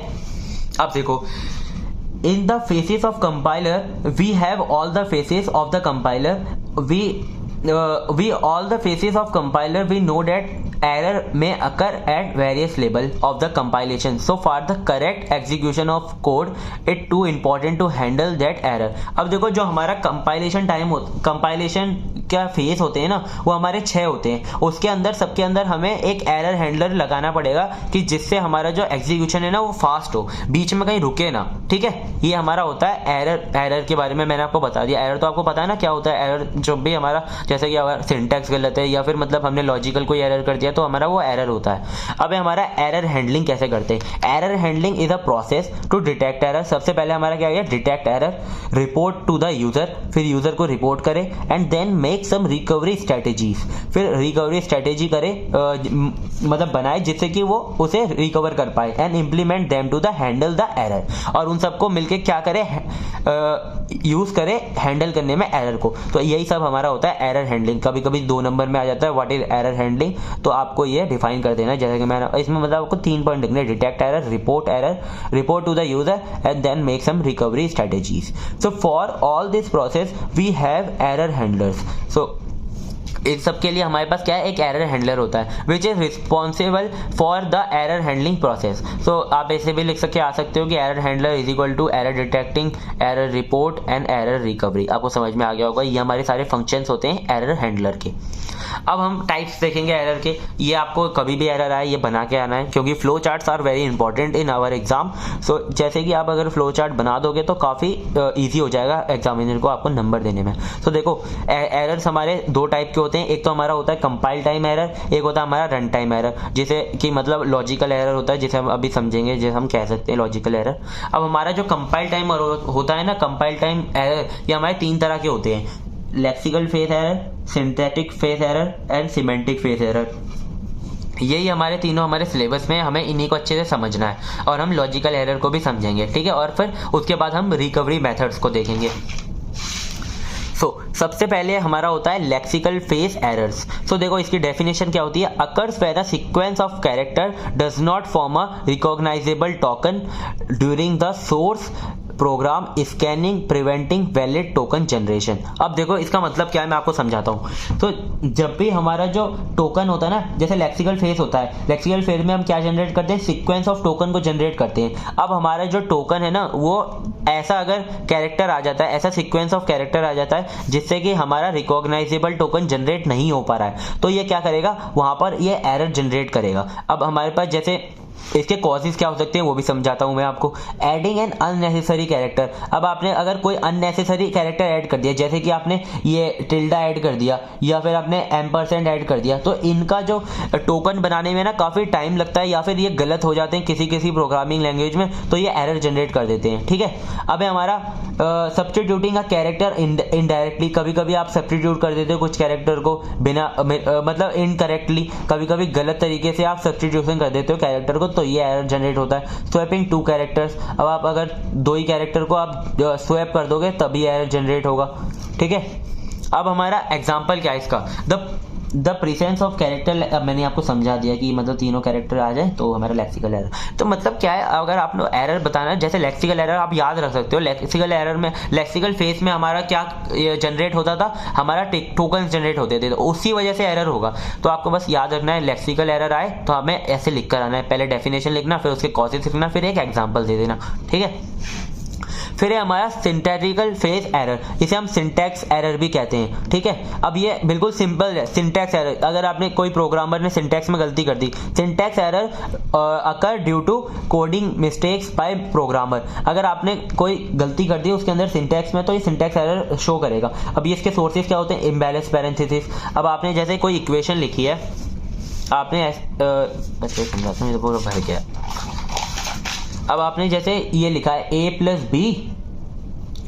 अब देखो, in the phases of compiler we have all the phases of the compiler, we all the phases of compiler we know that error may occur at various level of the compilation, so for the correct execution of code it too important to handle that error। अब देखो जो हमारा compilation time compilation क्या face होते हैं ना वो हमारे 6 होते हैं, उसके अंदर सबके अंदर हमें एक एरर हैंडलर लगाना पड़ेगा कि जिससे हमारा जो एग्जीक्यूशन है ना वो फास्ट हो, बीच में कहीं रुके ना, ठीक है। ये हमारा होता है एरर। एरर के बारे में मैंने आपको बता दिया। एरर तो आपको पता है ना क्या होता है एरर, जब भी हमारा जैसे कि अगर सिंटैक्स गलत है या फिर मतलब हमने लॉजिकल कोई एरर कर दिया तो हमारा वो एरर होता है। अब हमारा एरर हैंडलिंग कैसे करते हैं। Error handling is a process to detect error. सबसे पहले हमारा क्या है, detect error, report to the user, फिर यूजर को रिपोर्ट करे and then make some recovery strategies, फिर रिकवरी स्ट्रेटेजी करे मतलब बनाए जिससे कि वो उसे रिकवर कर पाए and implement them to the handle the error, और उन सबको मिलके क्या करे, यूज करे हैंडल करने में एरर को। तो यही सब हमारा होता है एरर हैंडलिंग। कभी कभी 2 नंबर में आ जाता है व्हाट इज एरर हैंडलिंग, तो आपको ये डिफाइन कर देना। जैसे कि मैंने इसमें मतलब आपको 3 पॉइंट लिखने, detect error, report to the user and then make some recovery strategies. So for all this process we have error handlers. So इन सब के लिए हमारे पास क्या है, एक एरर हैंडलर होता है which is responsible for the error handling process. So आप ऐसे भी लिख सकते आ सकते हो कि error handler is equal to error detecting, error report and error recovery. आपको समझ में आ गया होगा, ये हमारे सारे फंक्शंस होते हैं एरर हैंडलर के। अब हम टाइप्स देखेंगे एरर के। ये आपको कभी भी एरर आए ये बना के आना है, क्योंकि flow charts are very important in our exam. So जैसे कि आप अगर फ्लो चार्ट बना दोगे तो काफ़ी ईजी हो जाएगा एग्जामिनर को आपको नंबर देने में। तो देखो एरर्स हमारे 2 टाइप के होते हैं। एक तो हमारा होता है कंपाइल टाइम एरर, एक होता है हमारा रन टाइम एरर, जिसे कि मतलब लॉजिकल एरर होता है, जिसे हम अभी समझेंगे, जैसे हम कह सकते हैं लॉजिकल एरर। अब हमारा जो कंपाइल टाइम होता है ना, कंपाइल टाइम एरर, ये हमारे 3 तरह के होते हैं, lexical face error, synthetic face error and semantic phase error. यही हमारे तीनों हमारे सिलेबस में, हमें इन्हीं को अच्छे से समझना है और हम लॉजिकल एरर को भी समझेंगे, ठीक है। और फिर उसके बाद हम रिकवरी मेथड्स को देखेंगे। सबसे पहले हमारा होता है लेक्सिकल फेस एरर्स। सो देखो इसकी डेफिनेशन क्या होती है, occurs when the sequence of character does not form a recognisable token during the source program scanning preventing valid token generation. अब देखो इसका मतलब क्या है, मैं आपको समझाता हूँ। तो जब भी हमारा जो टोकन होता है ना, जैसे लेक्सिकल फेज होता है, लेक्सिकल फेज में हम क्या जनरेट करते हैं, सीक्वेंस ऑफ टोकन को जनरेट करते हैं। अब हमारा जो टोकन है ना, वो ऐसा अगर कैरेक्टर आ जाता है, ऐसा सीक्वेंस ऑफ कैरेक्टर आ जाता है जिससे कि हमारा रिकॉग्नाइजेबल टोकन जनरेट नहीं हो पा रहा है, तो ये क्या करेगा, वहां पर ये एरर जनरेट करेगा। अब हमारे पास जैसे इसके कॉजेज क्या हो सकते हैं वो भी समझाता हूं मैं आपको। Adding an unnecessary character. अब आपने अगर कोई अननेसेसरी कैरेक्टर ऐड कर दिया, जैसे कि आपने ये टिल्डा ऐड कर दिया या फिर आपने एम्परसेंड ऐड कर दिया, तो इनका जो टोकन बनाने में ना काफ़ी टाइम लगता है, या फिर ये गलत हो जाते हैं किसी किसी प्रोग्रामिंग लैंग्वेज में, तो ये एरर जनरेट कर देते हैं। ठीक है, अब है हमारा सब्स्टिट्यूटिंग अ कैरेक्टर इनडायरेक्टली। कभी कभी आप सब्स्टिट्यूट कर देते हो कुछ कैरेक्टर को बिना मतलब इनकरेक्टली, कभी कभी गलत तरीके से आप सब्स्टिट्यूशन कर देते हो कैरेक्टर को, तो ये एरर जनरेट होता है। Swapping two characters. अब आप अगर दो ही कैरेक्टर को आप स्वैप कर दोगे तभी एरर जनरेट होगा। ठीक है, अब हमारा एग्जांपल क्या है इसका, द प्रेजेंस ऑफ कैरेक्टर। अब मैंने आपको समझा दिया कि मतलब तीनों कैरेक्टर आ जाए तो हमारा लेक्सिकल एरर। तो मतलब क्या है, अगर आपने एरर बताना है, जैसे लेक्सिकल एरर आप याद रख सकते हो। लेक्सिकल एरर में, लेक्सिकल फेस में हमारा क्या जनरेट होता था, हमारा टोकन जनरेट होते थे, तो उसी वजह से एरर होगा। तो आपको बस याद रखना है, लेक्सिकल एरर आए तो हमें ऐसे लिख कर आना है, पहले डेफिनेशन लिखना, फिर उसके कॉजेस लिखना, फिर एक एग्जाम्पल दे देना। ठीक है, फिर है हमारा सिंटैक्टिकल फेज एरर, इसे हम सिंटैक्स एरर भी कहते हैं। ठीक है, अब ये बिल्कुल सिंपल है। सिंटैक्स एरर, अगर आपने कोई प्रोग्रामर ने सिंटैक्स में गलती कर दी, syntax error occur due to coding mistakes by programmer. अगर आपने कोई गलती कर दी उसके अंदर सिंटैक्स में, तो ये सिंटैक्स एरर शो करेगा। अब ये इसके सोर्सेज क्या होते हैं, इम्बैलेंस पैरेंथेसिस। अब आपने जैसे कोई इक्वेशन लिखी है, आपने ऐसे समझाता हूँ, पूरा भर गया। अब आपने जैसे ये लिखा है a प्लस बी,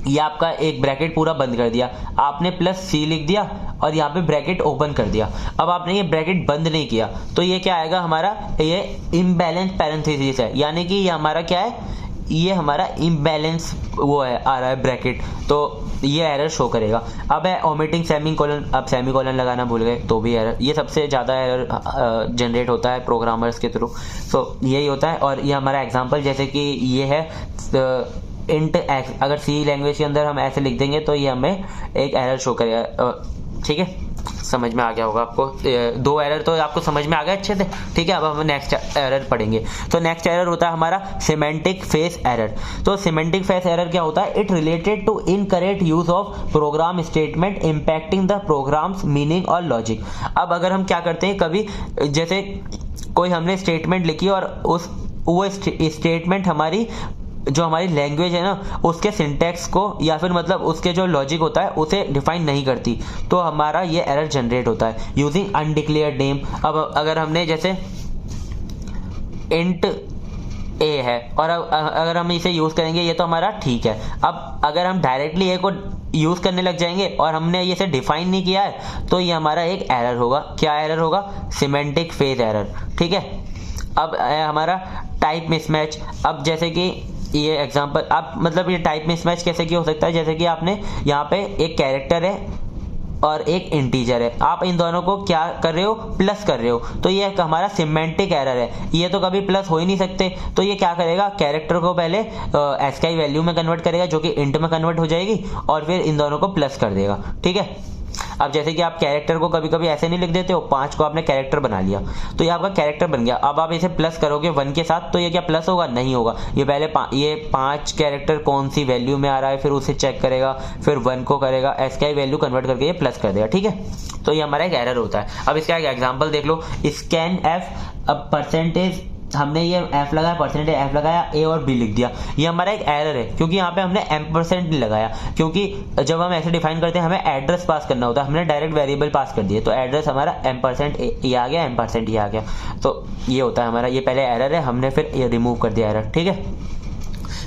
ये आपका एक ब्रैकेट पूरा बंद कर दिया, आपने प्लस सी लिख दिया और यहाँ पे ब्रैकेट ओपन कर दिया। अब आपने ये ब्रैकेट बंद नहीं किया, तो ये क्या आएगा हमारा, ये इम्बैलेंस पैरेंथेसिस है, यानी कि ये हमारा क्या है, ये हमारा इम्बैलेंस वो है, आ रहा है ब्रैकेट, तो ये एरर शो करेगा। अब है ओमिटिंग सेमीकोलन। अब सेमीकोलन लगाना भूल गए तो भी एरर, ये सबसे ज़्यादा एरर जनरेट होता है प्रोग्रामर्स के थ्रू। सो यही होता है। और ये हमारा एग्जांपल जैसे कि ये है इंट एक्स, अगर सी लैंग्वेज के अंदर हम ऐसे लिख देंगे तो ये हमें एक एरर शो करेगा। ठीक है, समझ में आ गया होगा आपको, दो एरर तो आपको समझ में आ गया अच्छे से। ठीक है, अब हम नेक्स्ट एरर पढ़ेंगे। तो नेक्स्ट एरर होता है हमारा सिमेंटिक फेस एरर। तो सिमेंटिक फेस एरर क्या होता है, it related to incorrect use of program statement impacting the program's meaning और लॉजिक। अब अगर हम क्या करते हैं, कभी जैसे कोई हमने स्टेटमेंट लिखी और वो स्टेटमेंट हमारी जो हमारी लैंग्वेज है ना, उसके सिंटैक्स को या फिर मतलब उसके जो लॉजिक होता है उसे डिफाइन नहीं करती, तो हमारा ये एरर जनरेट होता है। Using undeclared name. अब अगर हमने जैसे इंट ए है और अगर हम इसे यूज करेंगे ये तो हमारा ठीक है। अब अगर हम डायरेक्टली ए को यूज करने लग जाएंगे और हमने इसे डिफाइन नहीं किया है, तो ये हमारा एक एरर होगा। क्या एरर होगा, सिमेंटिक फेज एरर। ठीक है, अब हमारा टाइप मिसमैच। अब जैसे कि ये एग्जांपल, आप मतलब ये टाइप मिसमैच कैसे की हो सकता है, जैसे कि आपने यहाँ पे एक कैरेक्टर है और एक इंटीजर है, आप इन दोनों को क्या कर रहे हो, प्लस कर रहे हो, तो ये हमारा सिमेंटिक एरर है। ये तो कभी प्लस हो ही नहीं सकते, तो ये क्या करेगा, कैरेक्टर को पहले एसकाई वैल्यू में कन्वर्ट करेगा जो कि इंट में कन्वर्ट हो जाएगी, और फिर इन दोनों को प्लस कर देगा। ठीक है, अब जैसे कि आप कैरेक्टर को कभी कभी ऐसे नहीं लिख देते हो, 5 को आपने कैरेक्टर बना लिया तो ये आपका कैरेक्टर बन गया। अब आप इसे प्लस करोगे 1 के साथ, तो ये क्या प्लस होगा, नहीं होगा। ये पहले ये 5 कैरेक्टर कौन सी वैल्यू में आ रहा है, फिर उसे चेक करेगा, फिर 1 को करेगा, एसकाई वैल्यू कन्वर्ट करके ये प्लस कर देगा। ठीक है, तो ये हमारा एक एरर होता है। अब इसका एक एग्जाम्पल देख लो, स्कैन एफ। अब परसेंटेज, हमने ये एफ लगाया, परसेंटेज एफ लगाया, ए और बी लिख दिया, ये हमारा एक एरर है क्योंकि यहाँ पे हमने एम्परसेंट नहीं लगाया। क्योंकि जब हम ऐसे डिफाइन करते हैं हमें एड्रेस पास करना होता है, हमने डायरेक्ट वेरिएबल पास कर दिए, तो एड्रेस हमारा एम्परसेंट ये आ गया, एम्परसेंट ये आ गया, तो ये होता है हमारा, ये पहले एरर है, हमने फिर ये रिमूव कर दिया एरर। ठीक है,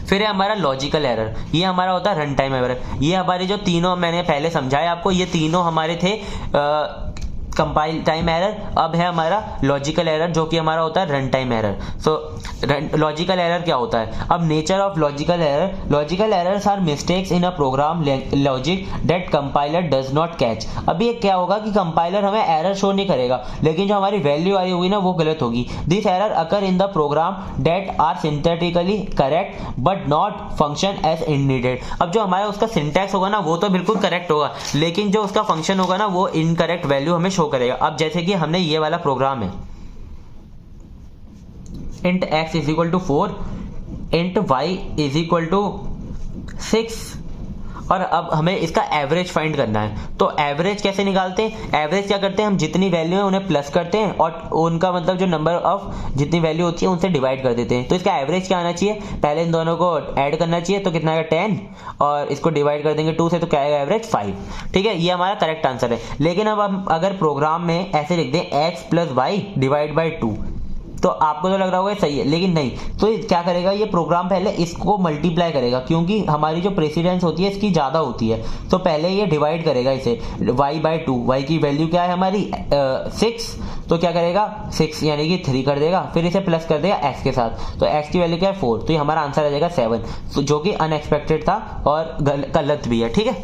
फिर है हमारा लॉजिकल एरर, ये हमारा होता है रन टाइम एरर। ये हमारे जो तीनों मैंने पहले समझाया आपको, ये तीनों हमारे थे कंपाइल टाइम एरर, अब है हमारा लॉजिकल एरर जो कि हमारा होता है run time error. So logical error क्या होता है? अब nature of logical errors are mistakes in a program logic that compiler does not catch. अब ये क्या होगा कि कंपाइलर हमें एरर शो नहीं करेगा, लेकिन जो हमारी वैल्यू आई होगी ना वो गलत होगी। This error occur in the program that are synthetically correct but not function as needed. अब जो हमारा उसका सिंटैक्स होगा ना वो तो बिल्कुल करेक्ट होगा, लेकिन जो उसका फंक्शन होगा ना वो इनकरेक्ट वैल्यू हमें शो करेगा। अब जैसे कि हमने ये वाला प्रोग्राम है, int x is equal to 4, int y is equal to 6, और अब हमें इसका एवरेज फाइंड करना है। तो एवरेज कैसे निकालते हैं? एवरेज क्या करते हैं, हम जितनी वैल्यू है उन्हें प्लस करते हैं और उनका मतलब जो नंबर ऑफ जितनी वैल्यू होती है उनसे डिवाइड कर देते हैं। तो इसका एवरेज क्या आना चाहिए? पहले इन दोनों को ऐड करना चाहिए, तो कितना आएगा 10, और इसको डिवाइड कर देंगे 2 से, तो क्या आएगा एवरेज 5। ठीक है, ये हमारा करेक्ट आंसर है। लेकिन अब हम अगर प्रोग्राम में ऐसे लिख दें x plus y divide by 2, तो आपको तो लग रहा होगा सही है, लेकिन नहीं। तो क्या करेगा ये प्रोग्राम, पहले इसको मल्टीप्लाई करेगा, क्योंकि हमारी जो प्रेसिडेंस होती है इसकी ज़्यादा होती है। तो पहले ये डिवाइड करेगा इसे y बाई 2, y की वैल्यू क्या है हमारी 6, तो क्या करेगा 6 यानी कि 3 कर देगा, फिर इसे प्लस कर देगा x के साथ, तो x की वैल्यू क्या है 4, तो ये हमारा आंसर आ जाएगा 7, तो जो कि अनएक्सपेक्टेड था और गलत भी है। ठीक है,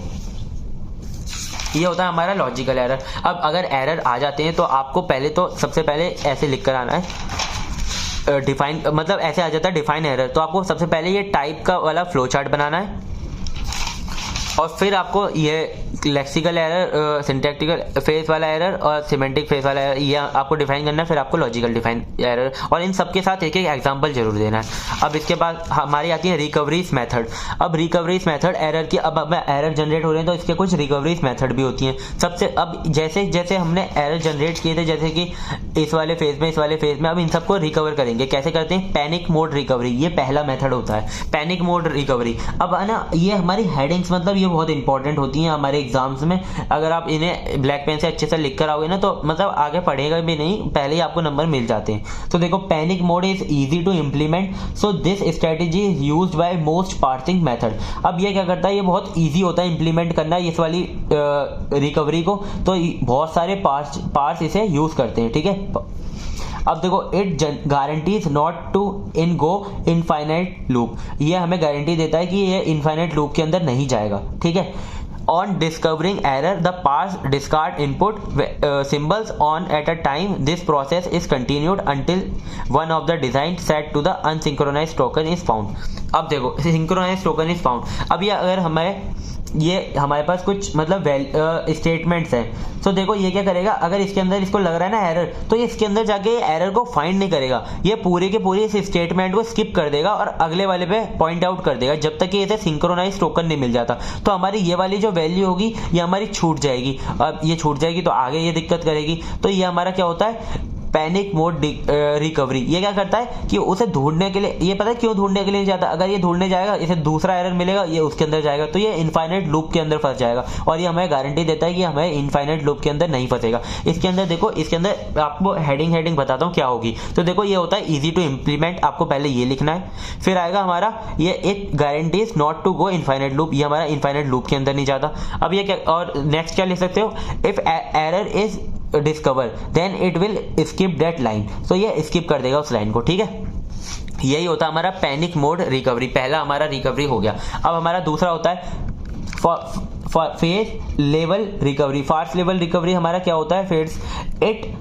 ये होता है हमारा लॉजिकल एरर। अब अगर एरर आ जाते हैं तो आपको पहले तो सबसे पहले ऐसे लिख कर आना है, डिफाइन, मतलब ऐसे आ जाता है डिफाइन एरर। तो आपको सबसे पहले ये टाइप का वाला फ्लो चार्ट बनाना है, और फिर आपको ये लेक्सिकल एरर, सिंटैक्टिकल फेस वाला एरर और सिमेंटिक फेस वाला एरर ये आपको डिफाइन करना है, फिर आपको लॉजिकल डिफाइन एरर, और इन सब के साथ एक एक एग्जांपल जरूर देना है। अब इसके बाद हमारी आती है रिकवरीज मेथड। अब रिकवरीज मेथड एरर की, अब एरर जनरेट हो रहे हैं तो इसके कुछ रिकवरीज मेथड भी होती हैं। सबसे अब जैसे जैसे हमने एरर जनरेट किए थे, जैसे कि इस वाले फेज में, इस वाले फेज में, अब इन सबको रिकवर करेंगे। कैसे करते हैं? पैनिक मोड रिकवरी, ये पहला मेथड होता है, पैनिक मोड रिकवरी। अब है ना, ये हमारी हेडिंग्स, मतलब ये बहुत इंपॉर्टेंट होती हैं हमारे एग्जाम्स में। अगर आप इन्हें ब्लैक पेन से अच्छे से लिख कर आओगे ना, तो मतलब आगे पढ़ेगा भी नहीं, पहले ही आपको नंबर मिल जाते हैं। तो देखो, panic mode is easy to implement, so this strategy is used by most parsing method. अब ये क्या करता है, ये बहुत इजी होता है इंप्लीमेंट करना इस वाली रिकवरी को, तो बहुत सारे पार्ट्स इसे यूज करते हैं। ठीक है, अब देखो, it guarantees not to in go infinite loop, ये हमें गारंटी देता है कि ये इनफाइनाइट लूप के अंदर नहीं जाएगा। ठीक है, on discovering error the parse discard input symbols on at a time. This process is continued until one of the design set to the unsynchronized token is found. अब देखो, synchronized token is found, अब ये अगर हमारे पास कुछ मतलब statements हैं, तो देखो ये क्या करेगा, अगर इसके अंदर इसको लग रहा है ना एरर, तो ये इसके अंदर जाके एरर को फाइंड नहीं करेगा, ये पूरी के पूरी इस स्टेटमेंट को स्किप कर देगा और अगले वाले पे पॉइंट आउट कर देगा जब तक कि इसे सिंक्रोनाइज टोकन नहीं मिल जाता। तो हमारी ये वाली जो वैल्यू होगी ये हमारी छूट जाएगी। अब ये छूट जाएगी तो आगे ये दिक्कत करेगी। तो ये हमारा क्या होता है, पैनिक मोड रिकवरी। ये क्या करता है कि उसे ढूंढने के लिए, ये पता है क्यों ढूंढने के लिए जाता है, अगर ये ढूंढने जाएगा, इसे दूसरा एरर मिलेगा, ये उसके अंदर जाएगा, तो ये इनफाइनाइट लूप के अंदर फंस जाएगा, और ये हमें गारंटी देता है कि हमें इनफाइनाइट लूप के अंदर नहीं फंसेगा। इसके अंदर देखो, इसके अंदर आपको हेडिंग बताता हूँ क्या होगी। तो देखो, ये होता है इजी टू इम्प्लीमेंट, आपको पहले ये लिखना है, फिर आएगा हमारा ये एक guarantees not to go infinite loop, ये हमारा इनफाइनाइट लूप के अंदर नहीं जाता। अब ये क्या, और नेक्स्ट क्या लिख सकते हो, if error is discover then it will skip that line, तो ये स्किप कर देगा उस लाइन को। ठीक है, यही होता है हमारा पैनिक मोड रिकवरी। पहला हमारा रिकवरी हो गया। अब हमारा दूसरा होता है phase level recovery. Fast level recovery हमारा क्या होता है, phase it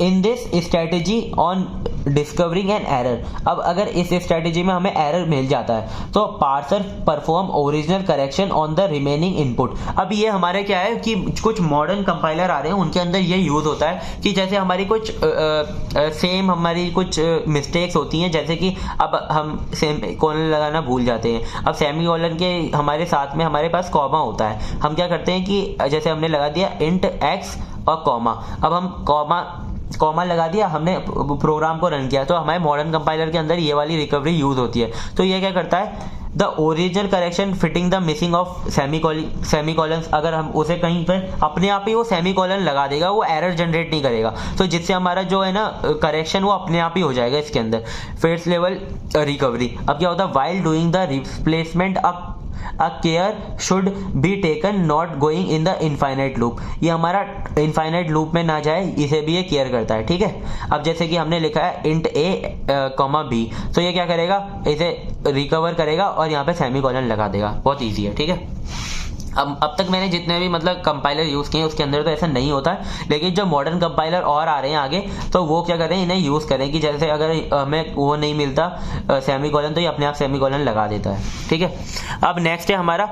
in this strategy on discovering an error. अब अगर इस स्ट्रेटेजी में हमें एरर मिल जाता है तो parser perform original correction on the remaining input. अब ये हमारे क्या है कि कुछ मॉडर्न कंपाइलर आ रहे हैं, उनके अंदर ये यूज होता है कि जैसे हमारी कुछ सेम हमारी कुछ मिस्टेक्स होती हैं, जैसे कि अब हम सेम कॉलन लगाना भूल जाते हैं। अब सेमी कॉलन के हमारे साथ में हमारे पास कॉमा होता है, हम क्या करते हैं कि जैसे हमने लगा दिया इंट एक्स और कॉमा, अब हम कॉमा लगा दिया, हमने प्रोग्राम को रन किया, तो हमारे मॉडर्न कंपाइलर के अंदर ये वाली रिकवरी यूज होती है। तो ये क्या करता है, the original correction fitting the missing of semi colons, अगर हम उसे कहीं पर अपने आप ही वो सेमी कॉलन लगा देगा, वो एरर जनरेट नहीं करेगा, तो जिससे हमारा जो है ना करेक्शन वो अपने आप ही हो जाएगा इसके अंदर। फेस लेवल रिकवरी, अब क्या होता है, while doing the replacement a care should be taken not going in the infinite loop, ये हमारा इनफाइनाइट लूप में ना जाए, इसे भी ये केयर करता है, ठीक है। अब जैसे कि हमने लिखा है इंट ए कॉमा बी, तो ये क्या करेगा, इसे रिकवर करेगा और यहाँ पे सेमीकोलन लगा देगा, बहुत ईजी है, ठीक है। अब तक मैंने जितने भी मतलब कंपाइलर यूज़ किए उसके अंदर तो ऐसा नहीं होता है, लेकिन जो मॉडर्न कंपाइलर और आ रहे हैं आगे, तो वो क्या करें, इन्हें यूज़ करें कि जैसे अगर हमें वो नहीं मिलता सेमीकोलन, तो ये अपने आप सेमीकोलन लगा देता है, ठीक है। अब नेक्स्ट है हमारा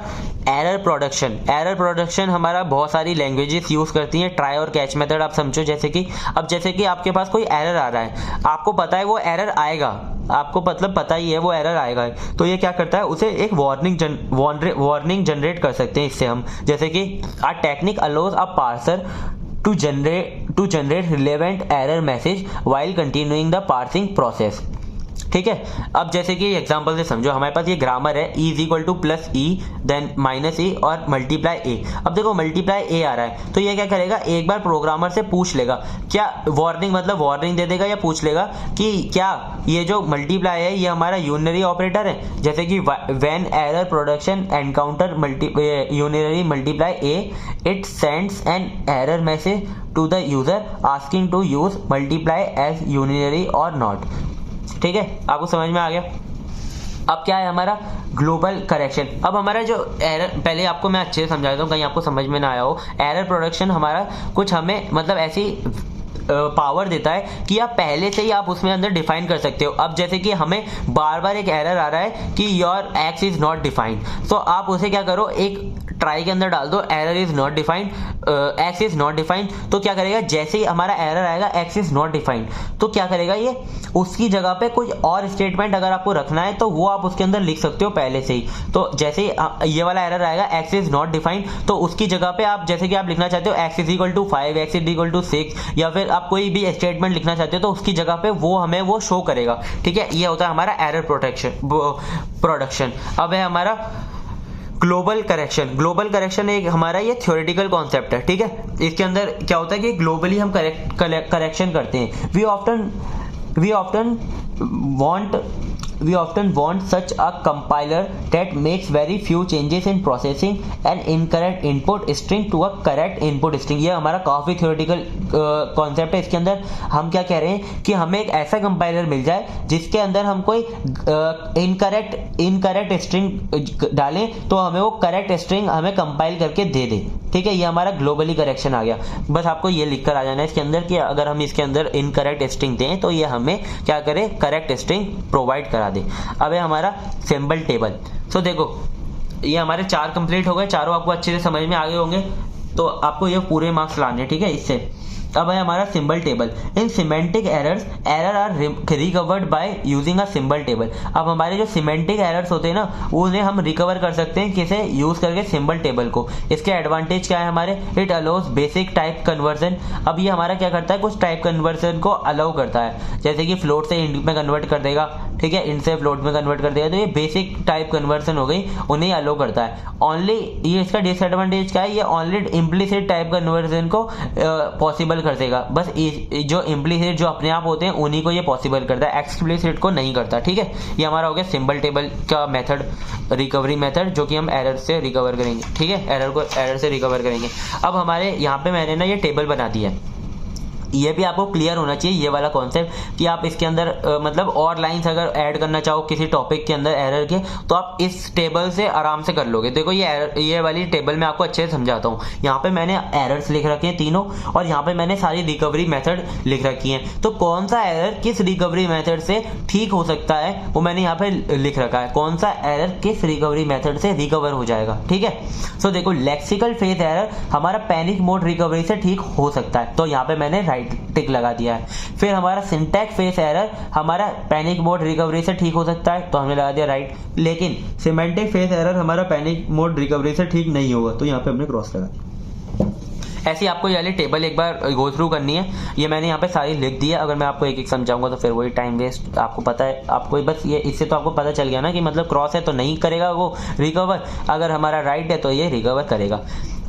एरर प्रोडक्शन। एरर प्रोडक्शन हमारा बहुत सारी लैंग्वेजेस यूज़ करती हैं। ट्राई और कैच मेथड आप समझो, जैसे कि आपके पास कोई एरर आ रहा है, आपको पता है वो एरर आएगा, आपको मतलब पता ही है वो एरर आएगा, तो ये क्या करता है, उसे एक वार्निंग जनरेट कर सकते हैं इससे हम, जैसे कि a technique allows a parser to generate relevant error message while continuing the parsing process, ठीक है। अब जैसे कि एग्जांपल से समझो, हमारे पास ये ग्रामर है E is equal to plus E then minus E और मल्टीप्लाई ए। अब देखो मल्टीप्लाई ए आ रहा है, तो ये क्या करेगा, एक बार प्रोग्रामर से पूछ लेगा, क्या वार्निंग दे देगा या पूछ लेगा कि क्या ये जो मल्टीप्लाई है ये हमारा यूनिनरी ऑपरेटर है, जैसे कि when error production encounter unary multiply A it sends an error message to the user asking to use multiply as unary or not, ठीक है। आपको समझ में आ गया। अब क्या है हमारा ग्लोबल करेक्शन। अब हमारा जो एरर, पहले आपको मैं अच्छे से समझाता हूँ कहीं आपको समझ में ना आया हो। एरर प्रोडक्शन हमारा कुछ हमें मतलब ऐसी पावर देता है कि आप पहले से ही आप उसमें अंदर डिफाइन कर सकते हो। अब जैसे कि हमें बार बार एक एरर आ रहा है कि your x is not defined, तो आप उसे क्या करो, एक ट्राई के अंदर डाल दो error is not defined, x is not defined, तो क्या करेगा, जैसे ही हमारा एरर आएगा एक्स इज नॉट डिफाइंड, तो क्या करेगा ये, उसकी जगह पे कोई और स्टेटमेंट अगर आपको रखना है तो वो आप उसके अंदर लिख सकते हो पहले से ही। तो जैसे ही ये वाला एरर आएगा एक्स इज नॉट डिफाइंड, तो उसकी जगह पे आप जैसे कि आप लिखना चाहते हो x is equal to 5, x is equal to 6, या फिर आप कोई भी स्टेटमेंट लिखना चाहते हो तो उसकी जगह पे वो हमें वो शो करेगा, ठीक है। ये होता है हमारा एरर प्रोडक्शन। अब है हमारा ग्लोबल करेक्शन। ग्लोबल करेक्शन एक हमारा ये थ्योरेटिकल कॉन्सेप्ट है, ठीक है। इसके अंदर क्या होता है कि ग्लोबली हम करेक्शन करते हैं। We often want such a compiler that makes very few changes in processing an incorrect input string to a correct input string। ये हमारा काफ़ी theoretical कॉन्सेप्ट है। इसके अंदर हम क्या कह रहे हैं कि हमें एक ऐसा कंपाइलर मिल जाए जिसके अंदर हम कोई इनकरेक्ट स्ट्रिंग डालें तो हमें वो करेक्ट स्ट्रिंग हमें कंपाइल करके दे दे, ठीक है। ये हमारा ग्लोबली करेक्शन आ गया। बस आपको ये लिख कर आ जाना है इसके अंदर कि अगर हम इसके अंदर इनकरेक्ट स्ट्रिंग दें तो ये हमें क्या करे, करेक्ट स्ट्रिंग प्रोवाइड करा दे। अब है हमारा सिंबल टेबल। तो देखो ये हमारे 4 कंप्लीट हो गए, चारों आपको अच्छे से समझ में आ गए होंगे, तो आपको ये पूरे मार्क्स लाने, ठीक है इससे। अब है हमारा symbol table. In semantic error are recovered by using a symbol table. अब हमारे जो सिमेंटिक एरर्स होते हैं ना, उन्हें हम रिकवर कर सकते हैं किसे, यूज करके सिंबल टेबल को। इसके एडवांटेज क्या है हमारे, it allows basic type conversion. अब ये हमारा क्या करता है, कुछ टाइप कन्वर्जन को अलाउ करता है, जैसे कि फ्लोट से इंट में कन्वर्ट कर देगा, ठीक है, इंट से फ्लोट में कन्वर्ट कर देगा, तो ये बेसिक टाइप कन्वर्जन हो गई, उन्हें अलाउ करता है। ओनली ये इसका डिसएडवांटेज क्या है, ये ओनली इम्प्लिसिट टाइप कन्वर्जन को पॉसिबल कर देगा। बस जो इम्प्लिसिट जो अपने आप होते हैं उन्हीं को ये पॉसिबल करता है, एक्सप्लिसिट को नहीं करता, ठीक है। ये हमारा हो गया सिंबल टेबल का मेथड, रिकवरी मेथड, जो कि हम एरर से रिकवर करेंगे, ठीक है, एरर से रिकवर करेंगे। अब हमारे यहाँ पे मैंने ना ये टेबल बना दिया है, ये भी आपको क्लियर होना चाहिए ये वाला कॉन्सेप्ट कि आप इसके अंदर मतलब और लाइंस अगर ऐड करना चाहो किसी टॉपिक के अंदर एरर के, तो आप इस टेबल से आराम से कर लोगे। देखो ये वाली टेबल मैं आपको अच्छे से समझाता हूँ। यहाँ पे मैंने एरर्स लिख रखे हैं तीनों, और यहाँ पे मैंने सारी रिकवरी मेथड लिख रखी हैं। तो कौन सा एरर किस रिकवरी मेथड से ठीक हो सकता है वो मैंने यहाँ पे लिख रखा है, कौन सा एरर किस रिकवरी मेथड से रिकवर हो जाएगा, ठीक है। सो देखो लेक्सिकल फेज एरर हमारा पैनिक मोड रिकवरी से ठीक हो सकता है, तो यहाँ पे मैंने राइट टिक लगा दिया है। फिर हमारा सिंटैक्स फेस एरर हमारा पैनिक मोड रिकवरी से ठीक हो सकता है, तो हमने लगा दिया राइट। लेकिन सिमेंटिक फेस एरर हमारा पैनिक मोड रिकवरी से ठीक नहीं होगा, तो यहाँ पे हमने क्रॉस लगा दिया। ऐसी आपको ये वाली टेबल एक बार गो थ्रू करनी है। ये मैंने यहाँ पे सारी लिख दी है, अगर मैं आपको एक एक समझाऊंगा तो फिर वही टाइम वेस्ट, आपको पता है, आपको बस ये इससे तो आपको पता चल गया ना कि मतलब क्रॉस है तो नहीं करेगा वो रिकवर, अगर हमारा राइट है तो ये रिकवर करेगा।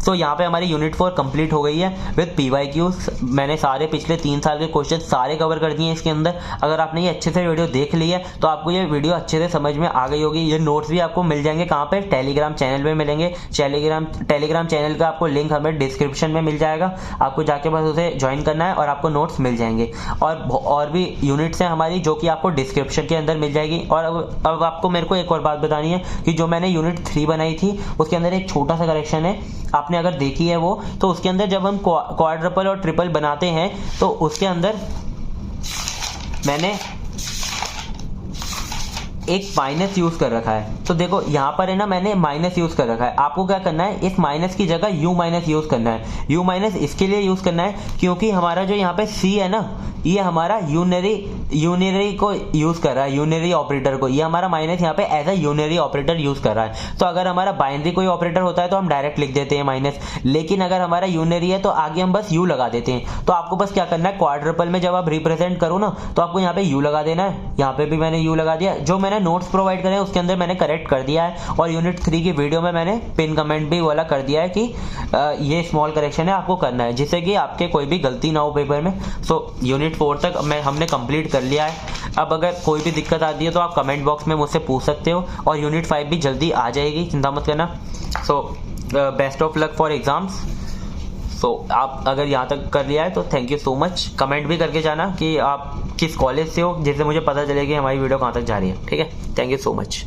सो यहाँ पे हमारी यूनिट 4 कंप्लीट हो गई है विद PYQs। मैंने सारे पिछले 3 साल के क्वेश्चन सारे कवर कर दिए इसके अंदर। अगर आपने ये अच्छे से वीडियो देख ली है तो आपको ये वीडियो अच्छे से समझ में आ गई होगी। ये नोट्स भी आपको मिल जाएंगे कहाँ पे, टेलीग्राम चैनल में मिलेंगे। टेलीग्राम चैनल का आपको लिंक हमें डिस्क्रिप्शन में मिल जाएगा, आपको जाके बस उसे ज्वाइन करना है और आपको नोट्स मिल जाएंगे। और भी यूनिट्स हैं हमारी जो कि आपको डिस्क्रिप्शन के अंदर मिल जाएगी। और अब आपको मेरे को एक और बात बतानी है कि जो मैंने यूनिट 3 बनाई थी उसके अंदर एक छोटा सा करेक्शन है, आपने अगर देखी है वो, तो उसके अंदर जब हम क्वाड्रपल और ट्रिपल बनाते हैं तो उसके अंदर मैंने एक माइनस यूज कर रखा है। तो देखो यहाँ पर है ना, मैंने माइनस यूज कर रखा है। आपको क्या करना है, इस माइनस की जगह यू माइनस यूज करना है। यू माइनस इसके लिए यूज करना है क्योंकि हमारा जो यहाँ पे सी है ना, ये हमारा यूनरी को यूज कर रहा है, यूनरी ऑपरेटर को। ये हमारा माइनस यहाँ पे as a unary operator use कर रहा है। तो अगर हमारा बाइनरी कोई ऑपरेटर होता है तो हम डायरेक्ट लिख देते हैं माइनस, लेकिन अगर हमारा यूनरी है तो आगे हम बस यू लगा देते हैं। तो आपको बस क्या करना है, क्वाड्रपल में जब आप रिप्रेजेंट करो ना तो आपको यहाँ पे यू लगा देना है। यहाँ पे भी मैंने यू लगा दिया। जो मैंने नोट्स प्रोवाइड करे उसके अंदर मैंने करेक्ट कर दिया है, और यूनिट 3 की वीडियो में मैंने पिन कमेंट भी वाला कर दिया है कि ये स्मॉल करेक्शन है आपको करना है, जिससे कि आपके कोई भी गलती ना हो पेपर में। सो यूनिट 4 तक हमने कंप्लीट कर लिया है। अब अगर कोई भी दिक्कत आती है तो आप कमेंट बॉक्स में मुझसे पूछ सकते हो, और यूनिट 5 भी जल्दी आ जाएगी, चिंता मत करना। So best of luck for exams. So आप अगर यहाँ तक कर लिया है तो thank you so much. Comment भी करके जाना कि आप किस कॉलेज से हो, जिससे मुझे पता चले कि हमारी वीडियो कहाँ तक जा रही है। ठीक है, थैंक यू सो मच।